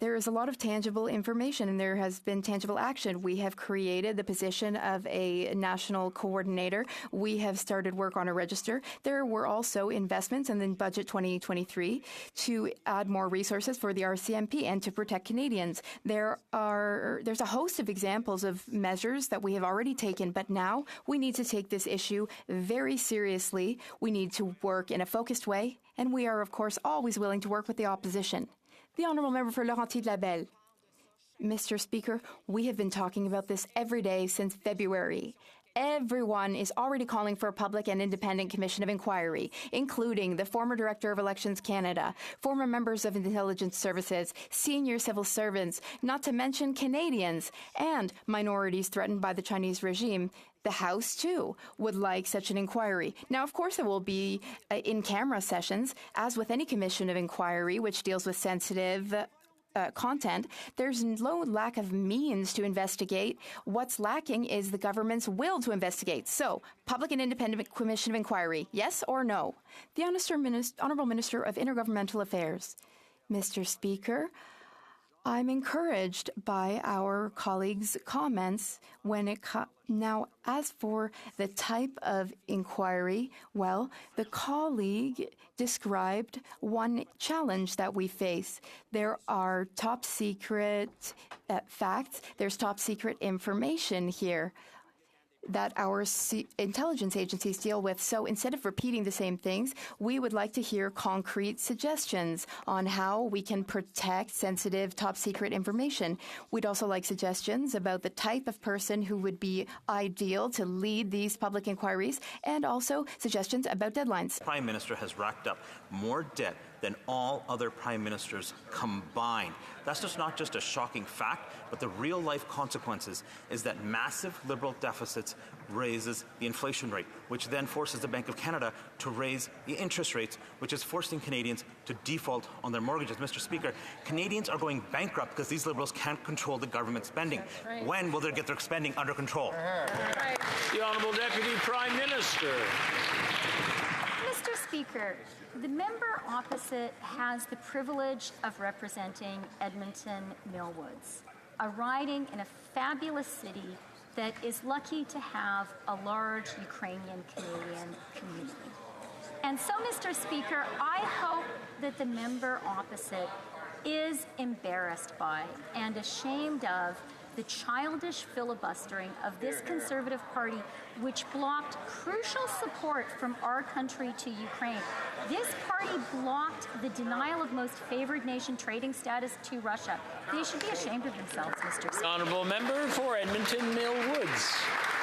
There is a lot of tangible information and there has been tangible action. We have created the position of a national coordinator. We have started work on a register. There were also investments in the budget 2023 to add more resources for the RCMP and to protect Canadians. There's a host of examples of measures that we have already taken, but now we need to take this issue very seriously. We need to work in a focused way, and we are, of course, always willing to work with the opposition. The Honourable Member for Laurentides-de-Labelle. Mr. Speaker, we have been talking about this every day since February. Everyone is already calling for a public and independent commission of inquiry, including the former Director of Elections Canada, former members of intelligence services, senior civil servants, not to mention Canadians, and minorities threatened by the Chinese regime. The House, too, would like such an inquiry. Now, of course, it will be in-camera sessions, as with any commission of inquiry which deals with sensitive content. There's no lack of means to investigate. What's lacking is the government's will to investigate. So, public and independent commission of inquiry, yes or no? The Honourable Minister of Intergovernmental Affairs. Mr. Speaker, I'm encouraged by our colleagues' comments when it now, as for the type of inquiry, well, the colleague described one challenge that we face. There are top secret facts. There's top secret information here. that our intelligence agencies deal with. So instead of repeating the same things, we would like to hear concrete suggestions on how we can protect sensitive, top-secret information. We'd also like suggestions about the type of person who would be ideal to lead these public inquiries, and also suggestions about deadlines. The Prime Minister has racked up more debt than all other prime ministers combined. That's just not just a shocking fact, but the real-life consequences is that massive Liberal deficits raises the inflation rate, which then forces the Bank of Canada to raise the interest rates, which is forcing Canadians to default on their mortgages. Mr. Speaker, Canadians are going bankrupt because these Liberals can't control the government spending. Right. When will they get their spending under control? Right. The Honourable Deputy Prime Minister. Mr. Speaker, the member opposite has the privilege of representing Edmonton Millwoods, a riding in a fabulous city that is lucky to have a large Ukrainian-Canadian community. And so, Mr. Speaker, I hope that the member opposite is embarrassed by and ashamed of the childish filibustering of this Conservative Party, which blocked crucial support from our country to Ukraine. This party blocked the denial of most favored nation trading status to Russia. They should be ashamed of themselves, Mr. Speaker. Honourable Member for Edmonton Mill Woods.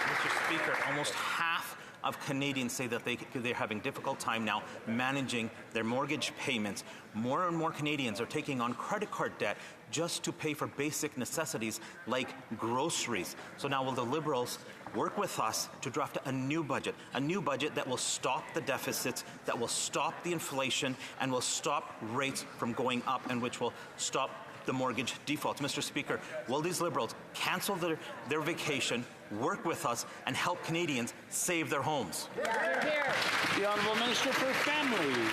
Mr. Speaker, almost half of Canadians say that they're having a difficult time now managing their mortgage payments. More and more Canadians are taking on credit card debt just to pay for basic necessities like groceries. So now will the Liberals work with us to draft a new budget that will stop the deficits, that will stop the inflation, and will stop rates from going up, and which will stop the mortgage defaults? Mr. Speaker, will these Liberals cancel their vacation, work with us, and help Canadians save their homes? The Honourable Minister for Families.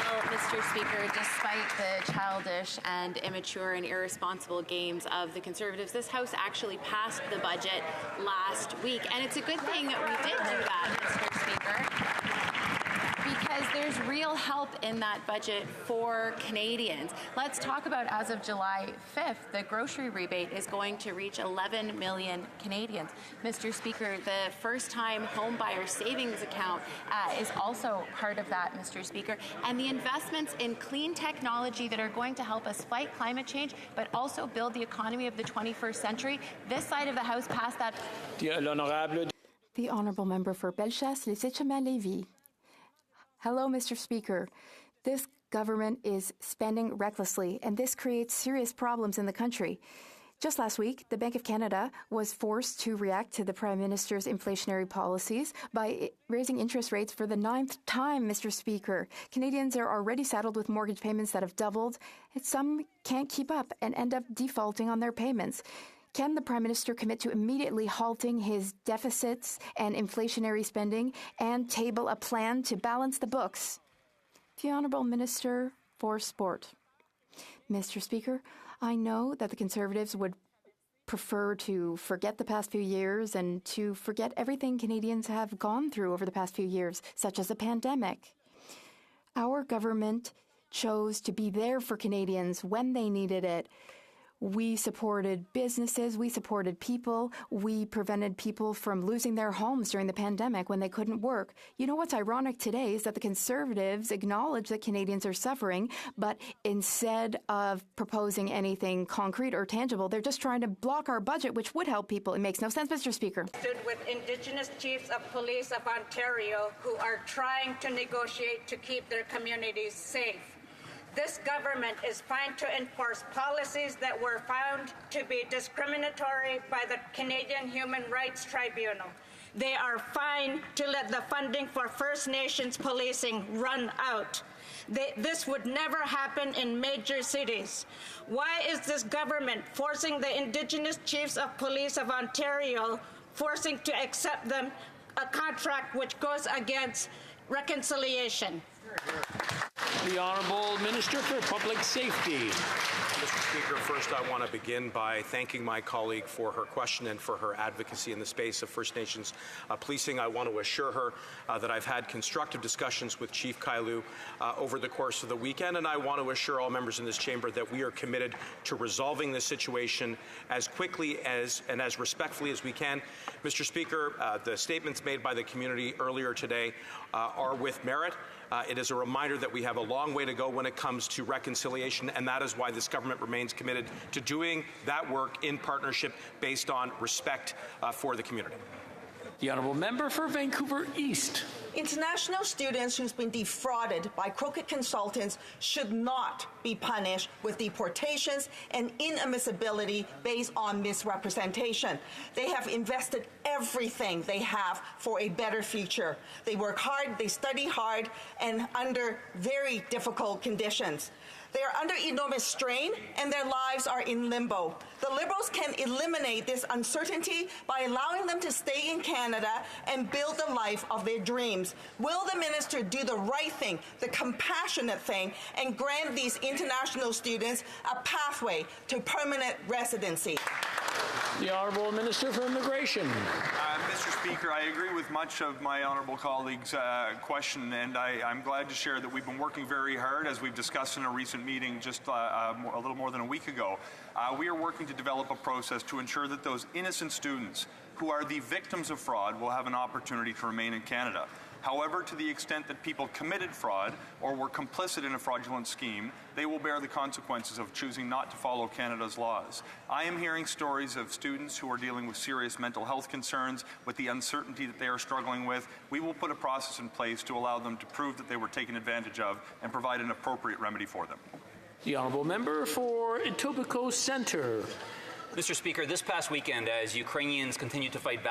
Well, Mr. Speaker, despite the childish and immature and irresponsible games of the Conservatives, this House actually passed the budget last week. And it's a good thing that we did do that, Mr. Speaker, because there's real help in that budget for Canadians. Let's talk about, as of July 5th, the grocery rebate is going to reach 11 million Canadians. Mr. Speaker, the first-time homebuyer savings account is also part of that, Mr. Speaker. And the investments in clean technology that are going to help us fight climate change, but also build the economy of the 21st century. This side of the House passed that. The Honourable Member for Bellechasse, Les Etchemins-Lévis. Hello, Mr. Speaker. This government is spending recklessly, and this creates serious problems in the country. Just last week, the Bank of Canada was forced to react to the Prime Minister's inflationary policies by raising interest rates for the 9th time, Mr. Speaker. Canadians are already saddled with mortgage payments that have doubled, and some can't keep up and end up defaulting on their payments. Can the Prime Minister commit to immediately halting his deficits and inflationary spending and table a plan to balance the books? The Honourable Minister for Sport. Mr. Speaker, I know that the Conservatives would prefer to forget the past few years and to forget everything Canadians have gone through over the past few years, such as a pandemic. Our government chose to be there for Canadians when they needed it. We supported businesses, we supported people, we prevented people from losing their homes during the pandemic when they couldn't work. You know what's ironic today is that the Conservatives acknowledge that Canadians are suffering, but instead of proposing anything concrete or tangible, they're just trying to block our budget, which would help people. It makes no sense, Mr. Speaker. With Indigenous Chiefs of Police of Ontario who are trying to negotiate to keep their communities safe. This government is fine to enforce policies that were found to be discriminatory by the Canadian Human Rights Tribunal. They are fine to let the funding for First Nations policing run out. This would never happen in major cities. Why is this government forcing the Indigenous Chiefs of Police of Ontario, forcing to accept them a contract which goes against reconciliation? The Honourable Minister for Public Safety. Mr. Speaker, first I want to begin by thanking my colleague for her question and for her advocacy in the space of First Nations policing. I want to assure her that I've had constructive discussions with Chief Kailu over the course of the weekend, and I want to assure all members in this chamber that we are committed to resolving this situation as quickly and as respectfully as we can. Mr. Speaker, the statements made by the community earlier today are with merit. It is a reminder that we have a long way to go when it comes to reconciliation, and that is why this government remains committed to doing that work in partnership based on respect for the community. The Honourable Member for Vancouver East. International students who's been defrauded by crooked consultants should not be punished with deportations and inadmissibility based on misrepresentation. They have invested everything they have for a better future. They work hard, they study hard, and under very difficult conditions. They are under enormous strain, and their lives are in limbo. The Liberals can eliminate this uncertainty by allowing them to stay in Canada and build the life of their dreams. Will the minister do the right thing, the compassionate thing, and grant these international students a pathway to permanent residency? The Honourable Minister for Immigration. Mr. Speaker, I agree with much of my honourable colleague's question, and I'm glad to share that we've been working very hard, as we've discussed in a recent meeting just a little more than a week ago. We are working to develop a process to ensure that those innocent students who are the victims of fraud will have an opportunity to remain in Canada. However, to the extent that people committed fraud or were complicit in a fraudulent scheme, they will bear the consequences of choosing not to follow Canada's laws. I am hearing stories of students who are dealing with serious mental health concerns, with the uncertainty that they are struggling with. We will put a process in place to allow them to prove that they were taken advantage of and provide an appropriate remedy for them. The Honourable Member for Etobicoke Centre. Mr. Speaker, this past weekend, as Ukrainians continue to fight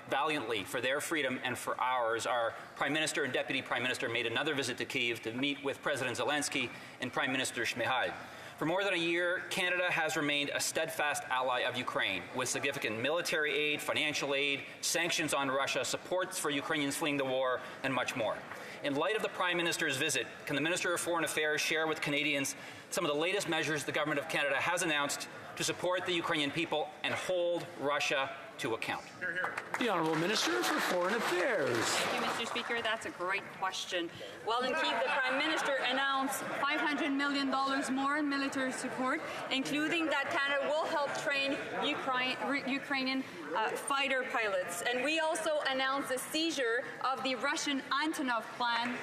valiantly for their freedom and for ours, our Prime Minister and Deputy Prime Minister made another visit to Kyiv to meet with President Zelensky and Prime Minister Shmyhal. For more than a year, Canada has remained a steadfast ally of Ukraine, with significant military aid, financial aid, sanctions on Russia, supports for Ukrainians fleeing the war, and much more. In light of the Prime Minister's visit, can the Minister of Foreign Affairs share with Canadians some of the latest measures the Government of Canada has announced to support the Ukrainian people and hold Russia to account? The Honourable Minister for Foreign Affairs. Thank you, Mr. Speaker. That's a great question. Well, in Kyiv, the Prime Minister announced $500 million more in military support, including that Canada will help train Ukrainian fighter pilots. And we also announced the seizure of the Russian Antonov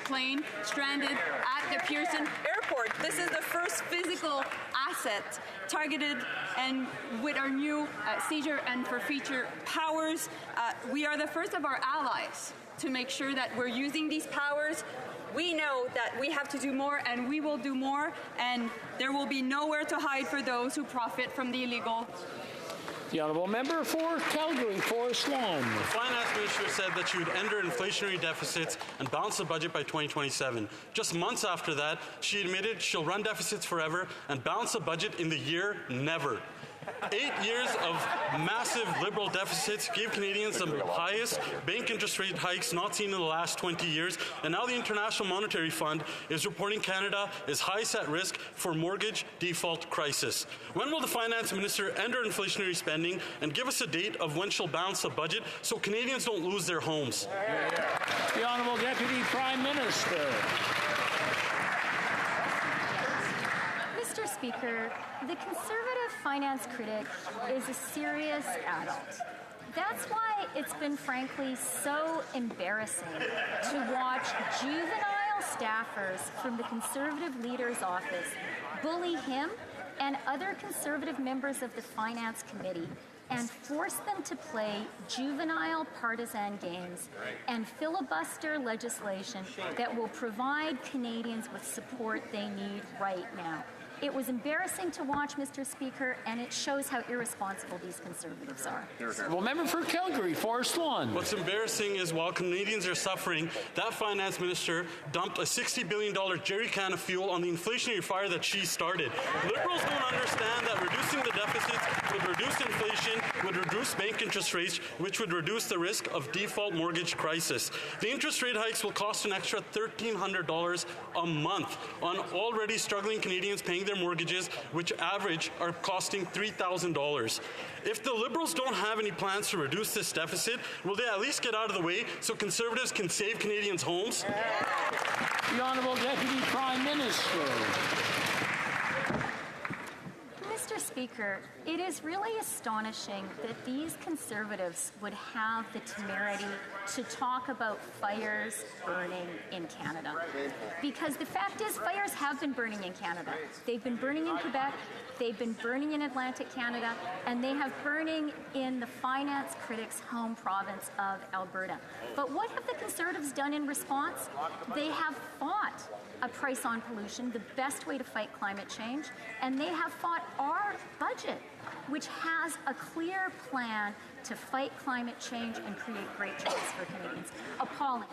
plane stranded at the Pearson Airport. This is the first physical asset targeted, and with our new seizure and for future powers, we are the first of our allies to make sure that we're using these powers. We know that we have to do more, and we will do more, and there will be nowhere to hide for those who profit from the illegal. The Honourable Member for Calgary, Forest Lawn. The Finance Minister said that she would end her inflationary deficits and balance the budget by 2027. Just months after that, she admitted she'll run deficits forever and balance the budget in the year never. 8 years of massive Liberal deficits gave Canadians the highest bank interest rate hikes not seen in the last 20 years, and now the International Monetary Fund is reporting Canada is highest at risk for mortgage default crisis. When will the Finance Minister end her inflationary spending and give us a date of when she'll balance the budget so Canadians don't lose their homes? The Honourable Deputy Prime Minister. Mr. Speaker, the Conservative finance critic is a serious adult. That's why it's been frankly so embarrassing to watch juvenile staffers from the Conservative leader's office bully him and other Conservative members of the Finance Committee and force them to play juvenile partisan games and filibuster legislation that will provide Canadians with support they need right now. It was embarrassing to watch, Mr. Speaker, and it shows how irresponsible these Conservatives are. Well, Member for Calgary, Forest Lawn. What's embarrassing is while Canadians are suffering, that Finance Minister dumped a $60 billion jerry can of fuel on the inflationary fire that she started. Liberals don't understand that reducing the deficits would reduce inflation would reduce bank interest rates, which would reduce the risk of default mortgage crisis. The interest rate hikes will cost an extra $1,300 a month on already struggling Canadians paying their mortgages, which average are costing $3,000. If the Liberals don't have any plans to reduce this deficit, will they at least get out of the way so Conservatives can save Canadians' homes? The Honourable Deputy Prime Minister. Mr. Speaker, it is really astonishing that these Conservatives would have the temerity to talk about fires burning in Canada. Because the fact is, fires have been burning in Canada. They've been burning in Quebec, they've been burning in Atlantic Canada, and they have burning in the finance critics' home province of Alberta. But what have the Conservatives done in response? They have fought a price on pollution, the best way to fight climate change, and they have fought our budget, which has a clear plan to fight climate change and create great jobs for Canadians. Appalling.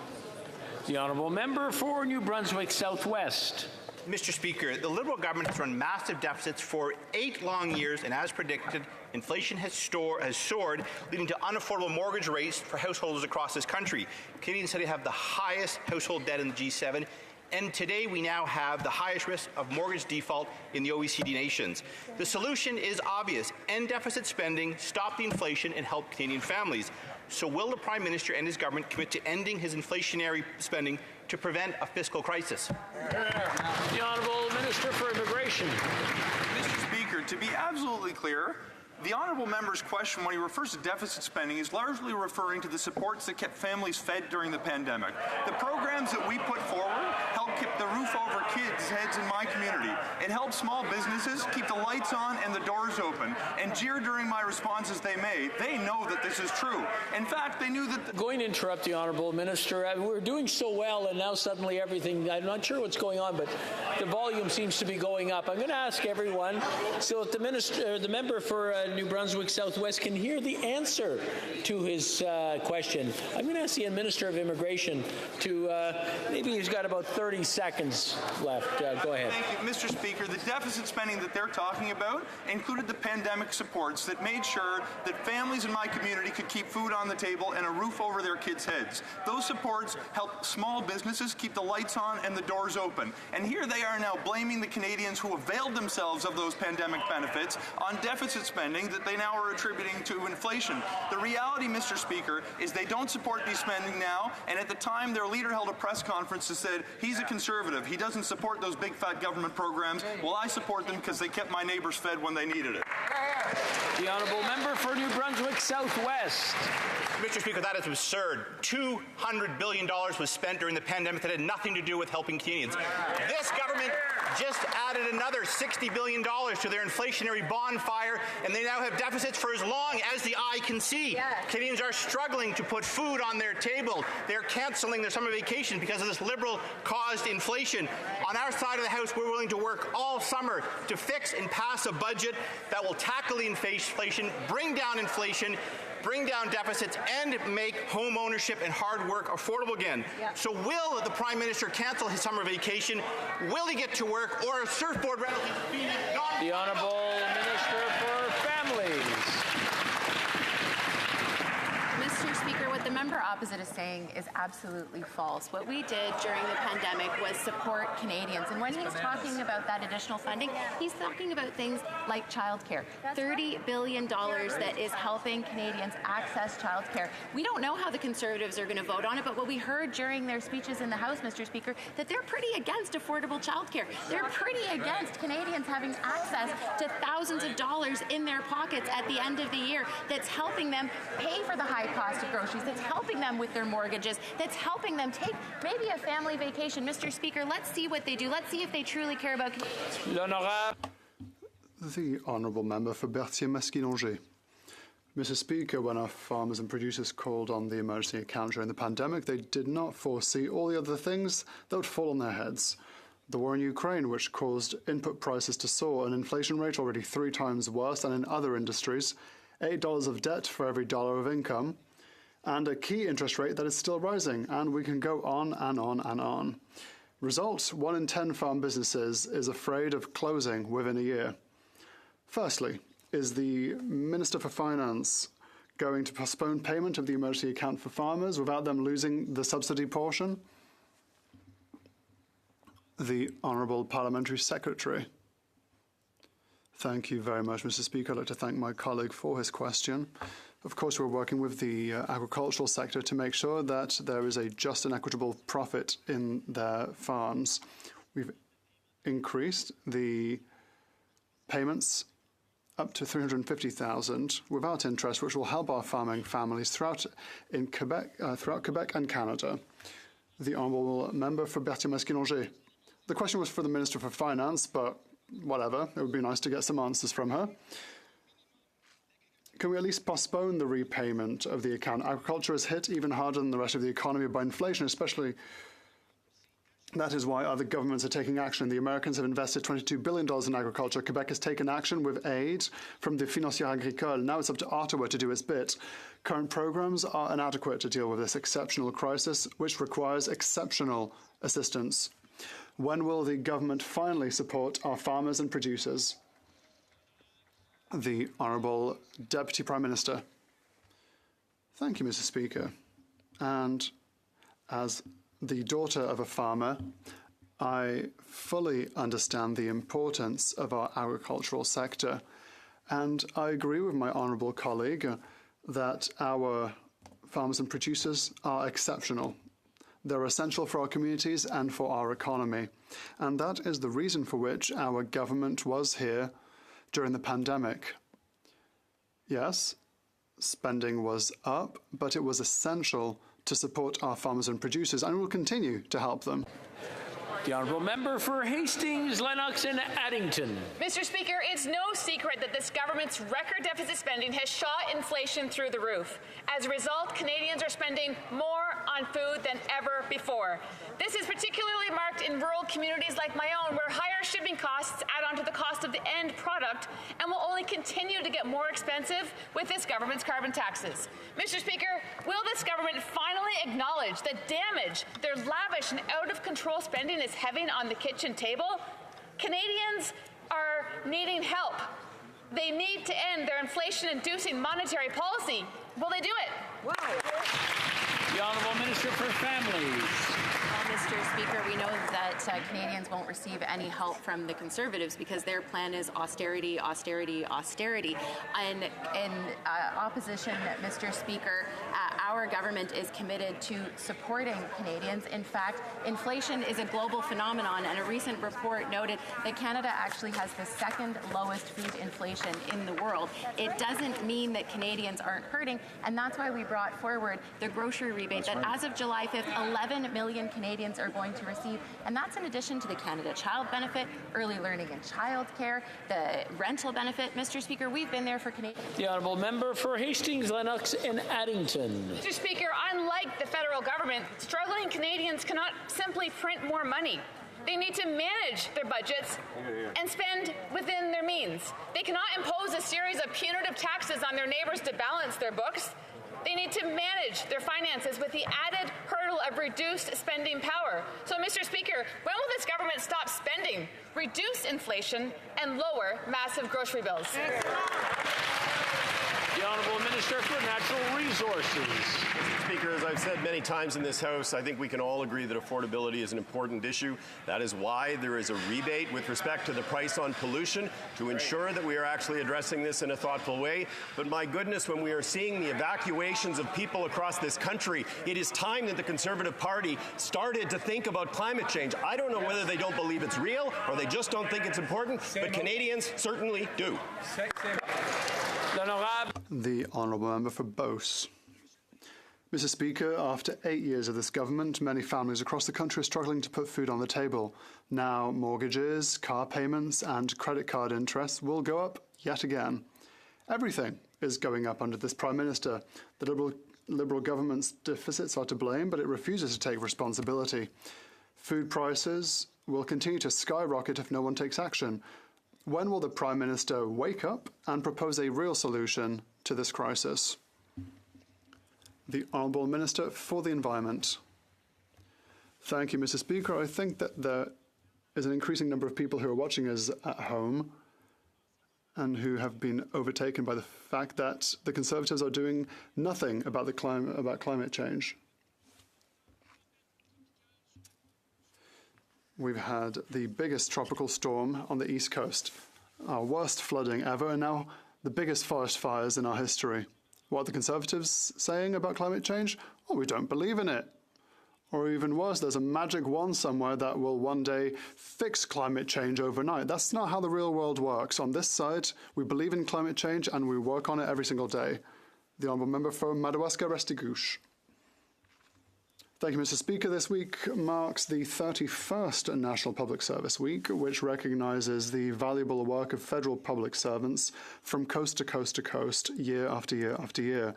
The Honourable Member for New Brunswick Southwest. Mr. Speaker, the Liberal government has run massive deficits for 8 long years, and as predicted, inflation has soared, leading to unaffordable mortgage rates for households across this country. Canadians today have the highest household debt in the G7, and today we now have the highest risk of mortgage default in the OECD nations. The solution is obvious: end deficit spending, stop the inflation, and help Canadian families. So will the Prime Minister and his government commit to ending his inflationary spending to prevent a fiscal crisis? The Honourable Minister for Immigration. Mr. Speaker, to be absolutely clear, the Honourable Member's question when he refers to deficit spending is largely referring to the supports that kept families fed during the pandemic. The programs that we put forward help keep the roof over kids' heads in my community. It helps small businesses keep the lights on and the doors open. And during my responses they made, they know that this is true. In fact, they knew that... Going to interrupt the Honourable Minister. We're doing so well, and now suddenly everything, I'm not sure what's going on, but the volume seems to be going up. I'm going to ask everyone, so if the member for New Brunswick Southwest can hear the answer to his question. I'm going to ask the Minister of Immigration to, maybe he's got about 30 seconds left. Go ahead. Thank you, Mr. Speaker. The deficit spending that they're talking about included the pandemic supports that made sure that families in my community could keep food on the table and a roof over their kids' heads. Those supports help small businesses keep the lights on and the doors open. And here they are now blaming the Canadians who availed themselves of those pandemic benefits on deficit spending that they now are attributing to inflation. The reality, Mr. Speaker, is they don't support these spending now, and at the time their leader held a press conference that said he's a Conservative, he doesn't support those big fat government programs. Well, I support them because they kept my neighbors fed when they needed it. The Honourable Member for New Brunswick Southwest. Mr. Speaker, that is absurd. $200 billion was spent during the pandemic that had nothing to do with helping Canadians. This government just added another $60 billion to their inflationary bonfire, and they now have deficits for as long as the eye can see. Yes. Canadians are struggling to put food on their table. They're cancelling their summer vacation because of this Liberal-caused inflation. On our side of the House, we're willing to work all summer to fix and pass a budget that will tackle the inflation, bring down inflation, bring down deficits, and make home ownership and hard work affordable again. Yeah. So will the Prime Minister cancel his summer vacation? Will he get to work, or a surfboard rental? The Honourable Minister for Families. Mr. Speaker, what the member opposite is saying is absolutely false. What we did during the pandemic was support Canadians. And when he's talking about that additional funding, he's talking about things like childcare. $30 billion that is helping Canadians access childcare. We don't know how the Conservatives are going to vote on it, but what we heard during their speeches in the House, Mr. Speaker, that they're pretty against affordable childcare. They're pretty against Canadians having access to thousands of dollars in their pockets at the end of the year that's helping them pay for the high cost of groceries, that's helping them with their mortgages, that's helping them take maybe a family vacation. Mr. Speaker, let's see what they do. Let's see if they truly care about The Honourable Member for Berthier-Masquinongé. Mr. Speaker, when our farmers and producers called on the emergency account during the pandemic, they did not foresee all the other things that would fall on their heads. The war in Ukraine, which caused input prices to soar, an inflation rate already 3 times worse than in other industries, $8 of debt for every dollar of income, and a key interest rate that is still rising, and we can go on and on and on. Result, 1 in 10 farm businesses is afraid of closing within a year. Firstly, is the Minister for Finance going to postpone payment of the emergency account for farmers without them losing the subsidy portion? The Honourable Parliamentary Secretary. Thank you very much, Mr. Speaker. I'd like to thank my colleague for his question. Of course, we're working with the agricultural sector to make sure that there is a just and equitable profit in their farms. We've increased the payments up to $350,000 without interest, which will help our farming families throughout Quebec and Canada. The Honourable Member for Berthier-Masquinongé. The question was for the Minister for Finance, but whatever. It would be nice to get some answers from her. Can we at least postpone the repayment of the account? Agriculture is hit even harder than the rest of the economy by inflation, especially. That is why other governments are taking action. The Americans have invested $22 billion in agriculture. Quebec has taken action with aid from the Financière Agricole. Now it's up to Ottawa to do its bit. Current programs are inadequate to deal with this exceptional crisis, which requires exceptional assistance. When will the government finally support our farmers and producers? The Honourable Deputy Prime Minister. Thank you, Mr. Speaker. And as the daughter of a farmer, I fully understand the importance of our agricultural sector. And I agree with my honourable colleague that our farmers and producers are exceptional. They're essential for our communities and for our economy. And that is the reason for which our government was here during the pandemic. Yes, spending was up, but it was essential to support our farmers and producers, and will continue to help them. The Honourable Member for Hastings, Lennox and Addington. Mr. Speaker, it's no secret that this government's record deficit spending has shot inflation through the roof. As a result, Canadians are spending more on food than ever before. This is particularly marked in rural communities like my own, where higher shipping costs add on to the cost of the end product and will only continue to get more expensive with this government's carbon taxes. Mr. Speaker, will this government finally acknowledge the damage their lavish and out-of-control spending is having on the kitchen table? Canadians are needing help. They need to end their inflation-inducing monetary policy. Will they do it? Wow. The Honourable Minister for Families. Mr. Speaker, we know that Canadians won't receive any help from the Conservatives because their plan is austerity, austerity, austerity. And in opposition, Mr. Speaker, our government is committed to supporting Canadians. In fact, inflation is a global phenomenon, and a recent report noted that Canada actually has the second lowest food inflation in the world. It doesn't mean that Canadians aren't hurting, and that's why we brought forward the grocery rebate that as of July 5th, 11 million Canadians are going to receive, and that's in addition to the Canada Child Benefit, early learning and childcare, the rental benefit. Mr. Speaker, we've been there for Canadians. The Honourable Member for Hastings, Lennox and Addington. Mr. Speaker, unlike the federal government, struggling Canadians cannot simply print more money. They need to manage their budgets and spend within their means. They cannot impose a series of punitive taxes on their neighbors to balance their books. They need to manage their finances with the added hurdle of reduced spending power. So, Mr. Speaker, when will this government stop spending, reduce inflation, and lower massive grocery bills? The Honourable Minister for Natural Resources. Mr. Speaker, as I've said many times in this House, I think we can all agree that affordability is an important issue. That is why there is a rebate with respect to the price on pollution to ensure that we are actually addressing this in a thoughtful way. But my goodness, when we are seeing the evacuations of people across this country, it is time that the Conservative Party started to think about climate change. I don't know whether they don't believe it's real or they just don't think it's important, but Canadians certainly do. The Honourable Member for Beauce. Mr. Speaker, after 8 years of this government, many families across the country are struggling to put food on the table. Now, mortgages, car payments and credit card interest will go up yet again. Everything is going up under this Prime Minister. The Liberal government's deficits are to blame, but it refuses to take responsibility. Food prices will continue to skyrocket if no one takes action. When will the Prime Minister wake up and propose a real solution to this crisis? The Honourable Minister for the Environment. Thank you, Mr. Speaker. I think that there is an increasing number of people who are watching us at home, and who have been overtaken by the fact that the Conservatives are doing nothing about climate change. We've had the biggest tropical storm on the East Coast, our worst flooding ever, and now the biggest forest fires in our history. What are the Conservatives saying about climate change? Oh, we don't believe in it. Or even worse, there's a magic wand somewhere that will one day fix climate change overnight. That's not how the real world works. On this side, we believe in climate change and we work on it every single day. The Honourable Member for Madawaska Restigouche. Thank you, Mr. Speaker. This week marks the 31st National Public Service Week, which recognises the valuable work of federal public servants from coast to coast to coast, year after year after year.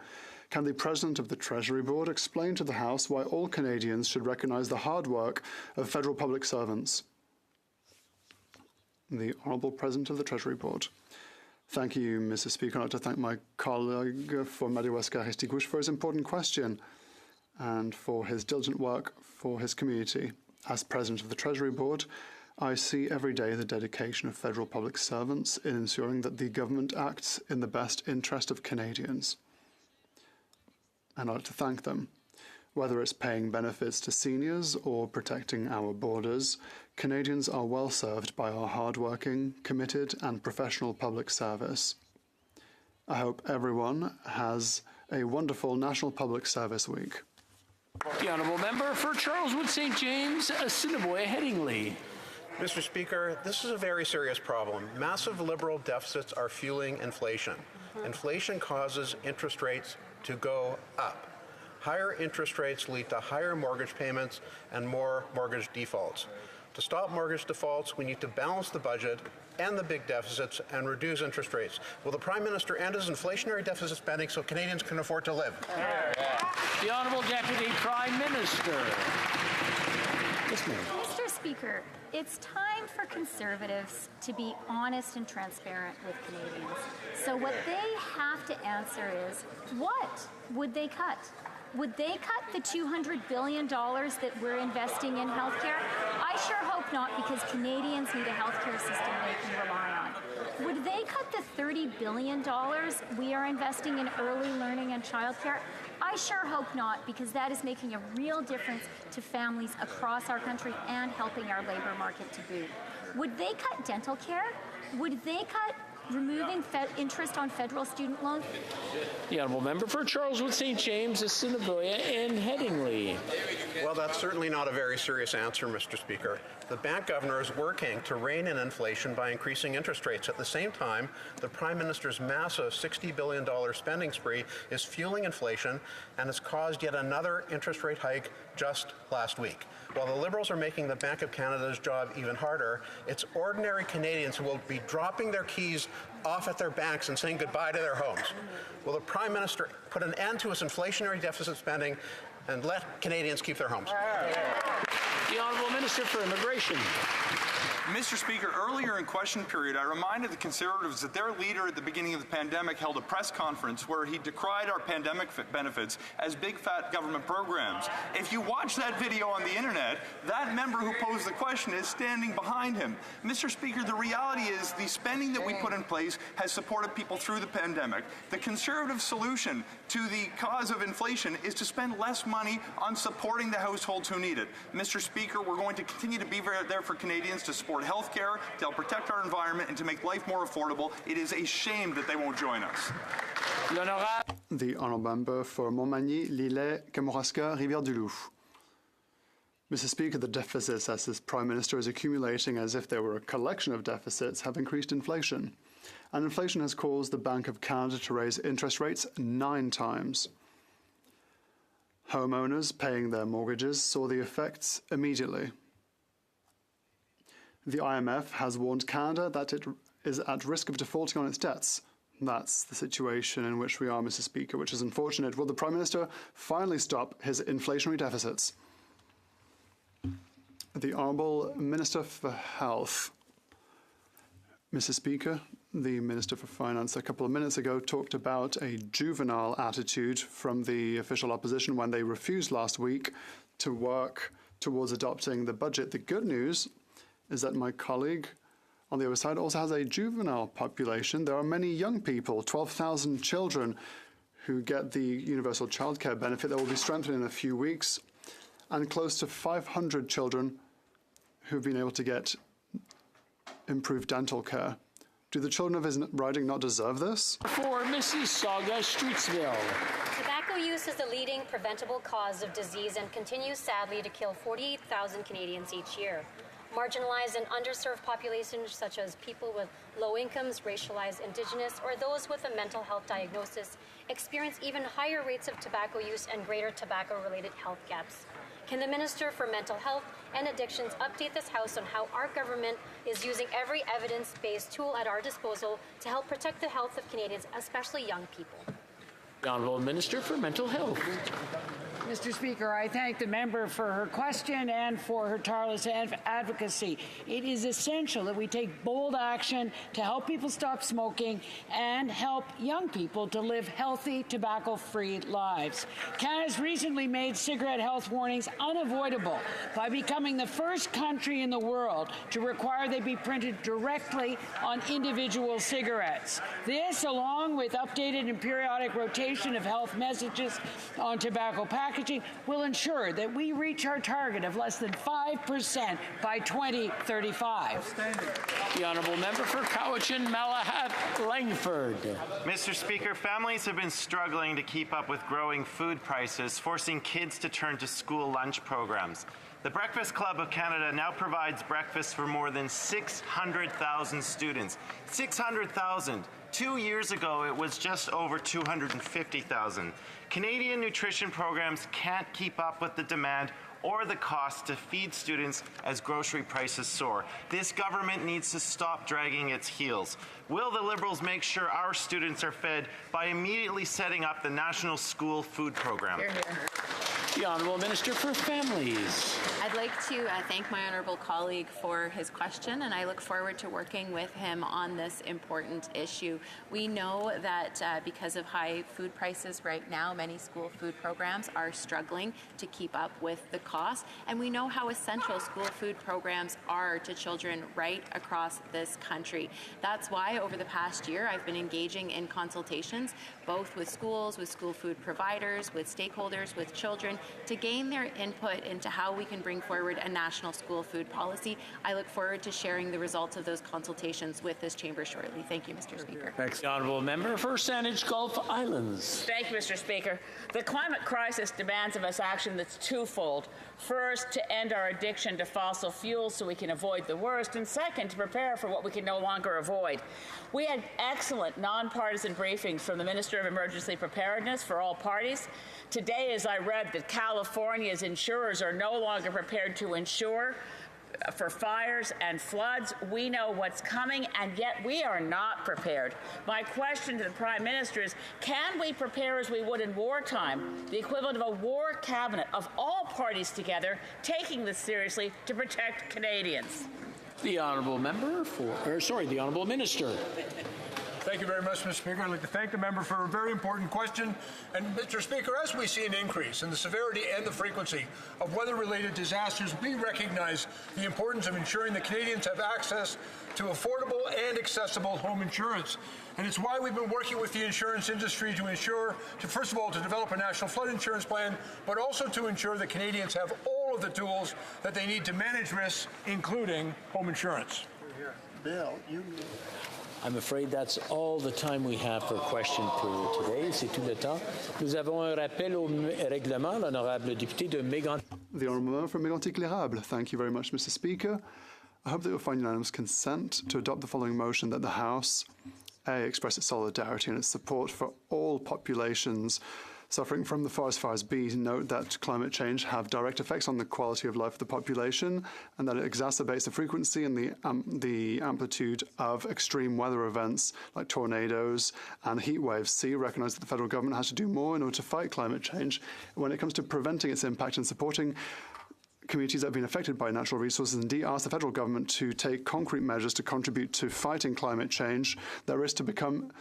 Can the President of the Treasury Board explain to the House why all Canadians should recognise the hard work of federal public servants? The Honourable President of the Treasury Board. Thank you, Mr. Speaker. I'd like to thank my colleague for Madawaska Restigouche for his important question and for his diligent work for his community. As President of the Treasury Board, I see every day the dedication of federal public servants in ensuring that the government acts in the best interest of Canadians. And I'd like to thank them. Whether it's paying benefits to seniors or protecting our borders, Canadians are well served by our hard-working, committed and professional public service. I hope everyone has a wonderful National Public Service Week. The Honourable Member for Charleswood St. James, Assiniboia Headingley. Mr. Speaker, this is a very serious problem. Massive Liberal deficits are fueling inflation. Inflation causes interest rates to go up. Higher interest rates lead to higher mortgage payments and more mortgage defaults. To stop mortgage defaults, we need to balance the budget, end the big deficits, and reduce interest rates. Will the Prime Minister end his inflationary deficit spending so Canadians can afford to live? The Honourable Deputy Prime Minister. Yes, ma'am. Mr. Speaker, it's time for Conservatives to be honest and transparent with Canadians. So what they have to answer is, what would they cut? Would they cut the $200 billion that we're investing in healthcare? I sure hope not, because Canadians need a healthcare system they can rely on. Would they cut the $30 billion we are investing in early learning and childcare? I sure hope not, because that is making a real difference to families across our country and helping our labour market to boot. Would they cut dental care? Would they cut removing interest on federal student loans? The Honourable Member for Charleswood St. James, Assiniboia and Headingley. Well, that's certainly not a very serious answer, Mr. Speaker. The bank governor is working to rein in inflation by increasing interest rates. At the same time, the Prime Minister's massive $60 billion spending spree is fueling inflation and has caused yet another interest rate hike just last week. While the Liberals are making the Bank of Canada's job even harder, it's ordinary Canadians who will be dropping their keys off at their banks and saying goodbye to their homes. Will the Prime Minister put an end to his inflationary deficit spending and let Canadians keep their homes? The Honourable Minister for Immigration. Mr. Speaker, earlier in question period, I reminded the Conservatives that their leader at the beginning of the pandemic held a press conference where he decried our pandemic benefits as big fat government programs. If you watch that video on the internet, that member who posed the question is standing behind him. Mr. Speaker, the reality is the spending that we put in place has supported people through the pandemic. The Conservative solution to the cause of inflation is to spend less money on supporting the households who need it. Mr. Speaker, we're going to continue to be there for Canadians to support health care, to help protect our environment, and to make life more affordable. It is a shame that they won't join us. The Honourable Member for Montmagny, Lillet, Kamouraska, Rivière-du-Loup. Mr. Speaker, the deficits as this Prime Minister is accumulating as if there were a collection of deficits have increased inflation. And inflation has caused the Bank of Canada to raise interest rates 9 times. Homeowners paying their mortgages saw the effects immediately. The IMF has warned Canada that it is at risk of defaulting on its debts. That's the situation in which we are, Mr. Speaker, which is unfortunate. Will the Prime Minister finally stop his inflationary deficits? The Honourable Minister for Health. Mr. Speaker, the Minister for Finance a couple of minutes ago talked about a juvenile attitude from the official opposition when they refused last week to work towards adopting the budget. The good news is that my colleague on the other side, also has a juvenile population. There are many young people, 12,000 children, who get the universal childcare benefit that will be strengthened in a few weeks, and close to 500 children who've been able to get improved dental care. Do the children of his riding not deserve this? For Mississauga, Streetsville. Tobacco use is the leading preventable cause of disease and continues sadly to kill 48,000 Canadians each year. Marginalized and underserved populations such as people with low incomes, racialized, Indigenous, or those with a mental health diagnosis experience even higher rates of tobacco use and greater tobacco-related health gaps. Can the Minister for Mental Health and Addictions update this House on how our government is using every evidence-based tool at our disposal to help protect the health of Canadians, especially young people? The Honourable Minister for Mental Health. Mr. Speaker, I thank the member for her question and for her tireless advocacy. It is essential that we take bold action to help people stop smoking and help young people to live healthy, tobacco-free lives. Canada's recently made cigarette health warnings unavoidable by becoming the first country in the world to require they be printed directly on individual cigarettes. This, along with updated and periodic rotation of health messages on tobacco packaging, will ensure that we reach our target of less than 5% by 2035. The Honourable Member for Cowichan, Malahat, Langford. Mr. Speaker, families have been struggling to keep up with growing food prices, forcing kids to turn to school lunch programs. The Breakfast Club of Canada now provides breakfast for more than 600,000 students. 600,000. 2 years ago, it was just over 250,000. Canadian nutrition programs can't keep up with the demand or the cost to feed students as grocery prices soar. This government needs to stop dragging its heels. Will the Liberals make sure our students are fed by immediately setting up the National School Food Program? Hear, hear. The Honourable Minister for Families. I'd like to thank my honourable colleague for his question, and I look forward to working with him on this important issue. We know that because of high food prices right now, many school food programs are struggling to keep up with the cost, and we know how essential school food programs are to children right across this country. That's why over the past year I've been engaging in consultations both with schools, with school food providers, with stakeholders, with children, to gain their input into how we can bring forward a national school food policy. I look forward to sharing the results of those consultations with this chamber shortly. Thank you, Mr. Speaker. Thanks. The Honourable Member for Saanich Gulf Islands. Thank you, Mr. Speaker. The climate crisis demands of us action that's twofold. First, to end our addiction to fossil fuels so we can avoid the worst, and second, to prepare for what we can no longer avoid. We had excellent nonpartisan briefings from the Minister of Emergency Preparedness for all parties. Today, as I read that California's insurers are no longer prepared to insure for fires and floods, we know what's coming, and yet we are not prepared. My question to the Prime Minister is, can we prepare as we would in wartime, the equivalent of a war cabinet of all parties together, taking this seriously to protect Canadians? The Honourable Member for, the Honourable Minister. Thank you very much, Mr. Speaker. I'd like to thank the member for a very important question. And, Mr. Speaker, as we see an increase in the severity and the frequency of weather-related disasters, we recognize the importance of ensuring that Canadians have access to affordable and accessible home insurance. And it's why we've been working with the insurance industry to ensure, first of all, to develop a national flood insurance plan, but also to ensure that Canadians have all of the tools that they need to manage risks, including home insurance. Bill, I'm afraid that's all the time we have for question period today. C'est tout le temps. Nous avons un rappel au règlement, l'honorable député de Mégantic. The Honourable Member for Mégantic-Les-Érables. Thank you very much, Mr. Speaker. I hope that you'll find unanimous consent to adopt the following motion: that the House A, express its solidarity and its support for all populations suffering from the forest fires. B, note that climate change have direct effects on the quality of life of the population and that it exacerbates the frequency and the amplitude of extreme weather events like tornadoes and heat waves. C, recognise that the federal government has to do more in order to fight climate change when it comes to preventing its impact and supporting communities that have been affected by natural resources. And D, ask the federal government to take concrete measures to contribute to fighting climate change that risk to become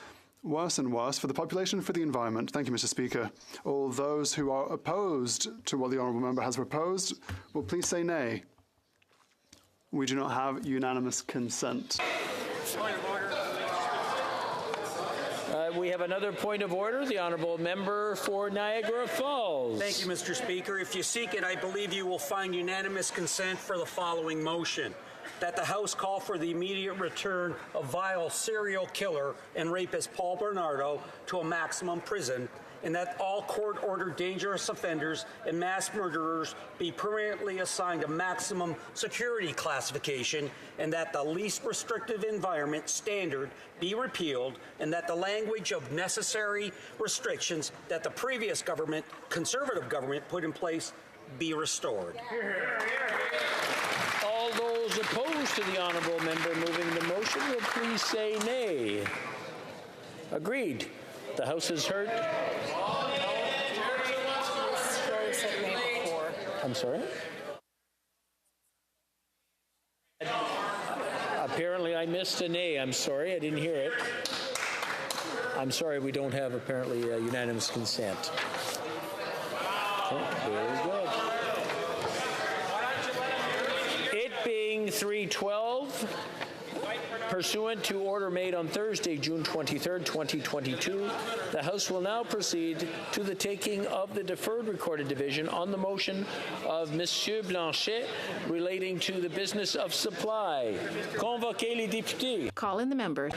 worse and worse for the population and for the environment. Thank you, Mr. Speaker. All those who are opposed to what the Honourable Member has proposed will please say nay. We do not have unanimous consent. We have another point of order. The honourable member for Niagara Falls. Thank you, Mr. Speaker. If you seek it, I believe you will find unanimous consent for the following motion: that the House call for the immediate return of vile serial killer and rapist Paul Bernardo to a maximum prison, and that all court-ordered dangerous offenders and mass murderers be permanently assigned a maximum security classification, and that the least restrictive environment standard be repealed, and that the language of necessary restrictions that the previous government, conservative government, put in place be restored. All those opposed to the honourable member moving the motion will please say nay. Agreed. The House has heard. I'm sorry? Apparently I missed a nay. I'm sorry, I didn't hear it. I'm sorry, we don't have apparently unanimous consent. Okay, very good. It being 3:12, pursuant to order made on Thursday, June 23rd, 2022, the House will now proceed to the taking of the deferred recorded division on the motion of Monsieur Blanchet relating to the business of supply. Convoquez les députés. Call in the member.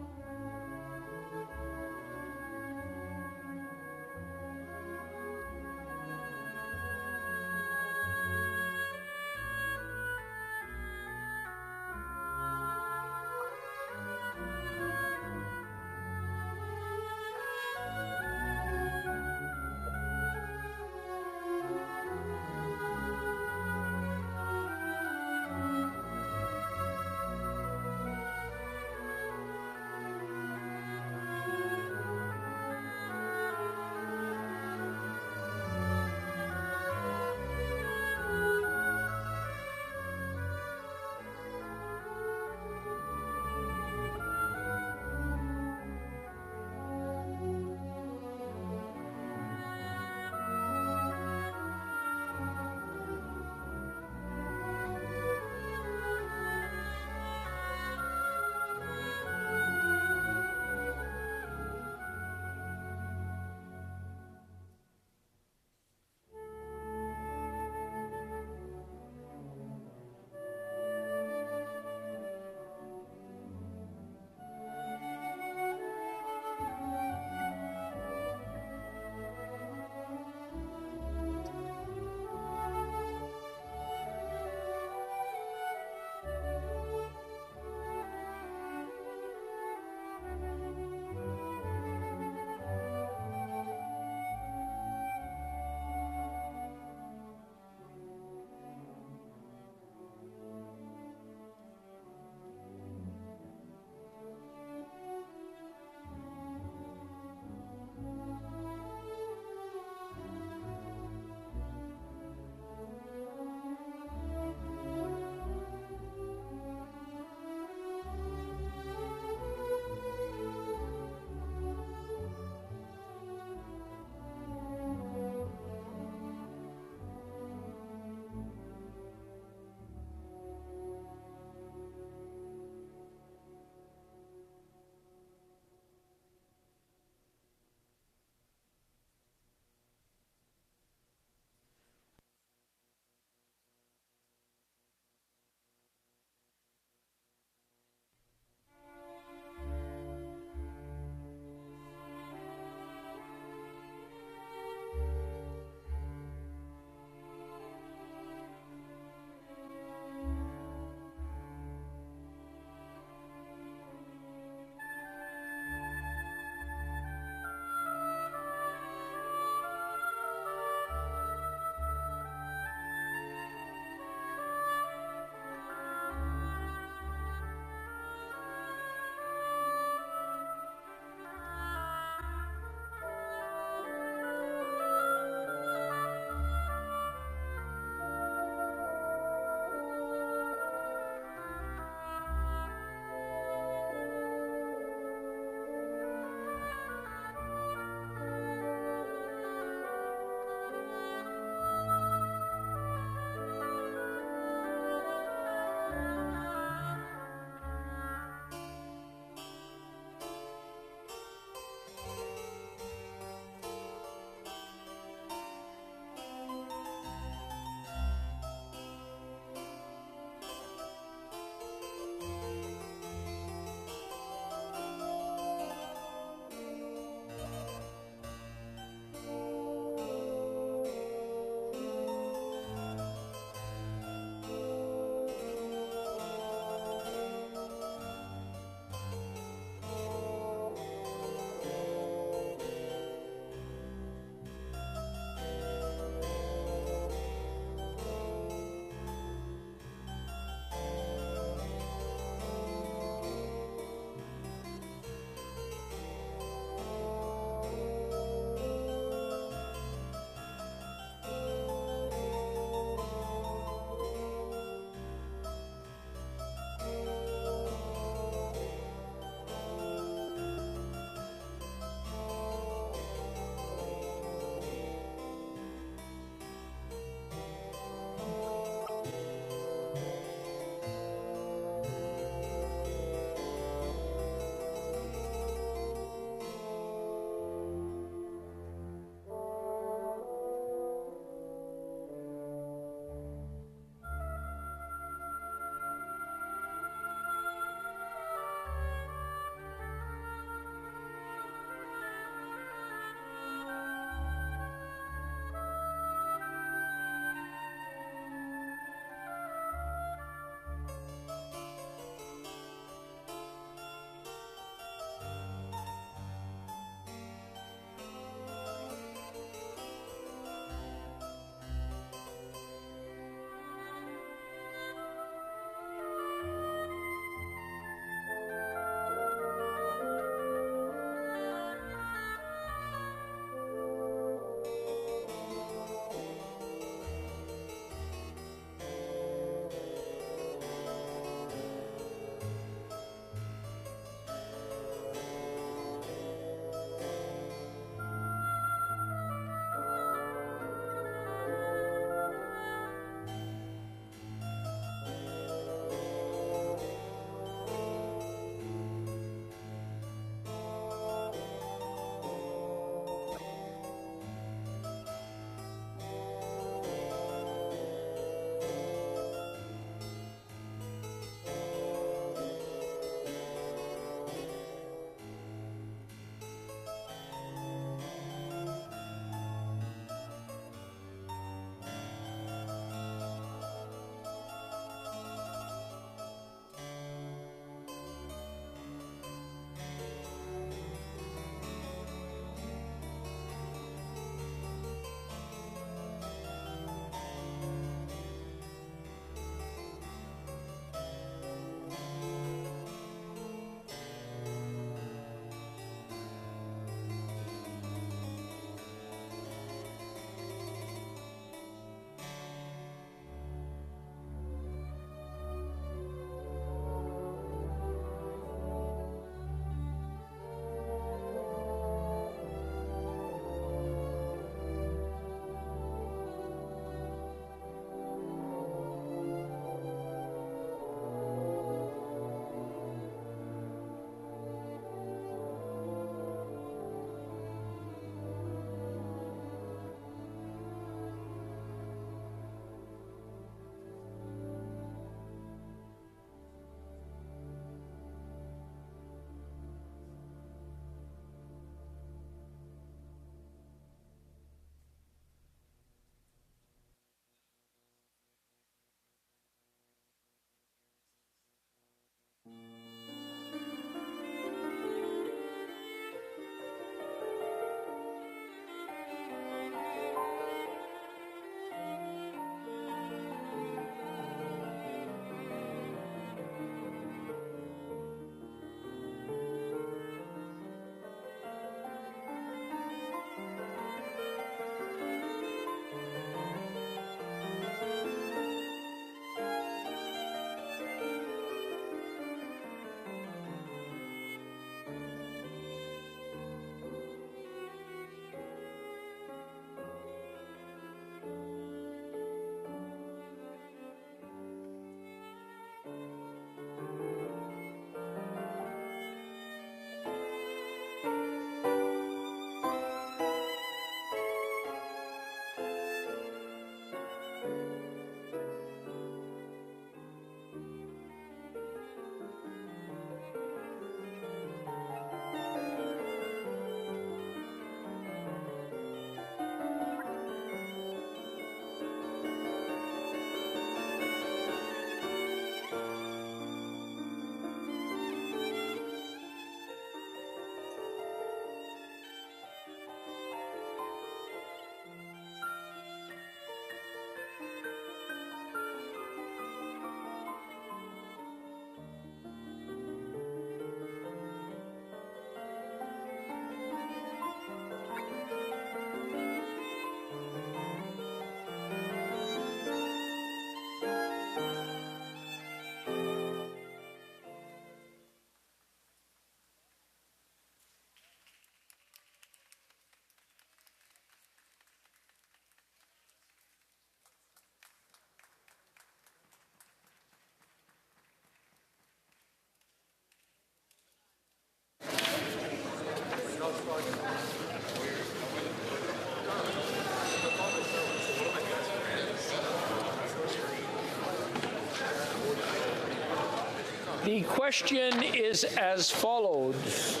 The question is as follows.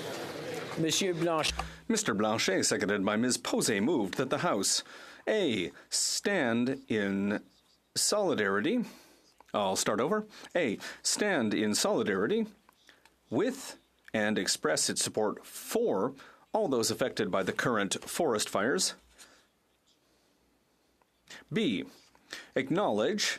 Monsieur Blanchet. Mr. Blanchet, seconded by Ms. Posey, moved that the House, A, stand in solidarity. I'll start over. A, stand in solidarity with and express its support for all those affected by the current forest fires. B, acknowledge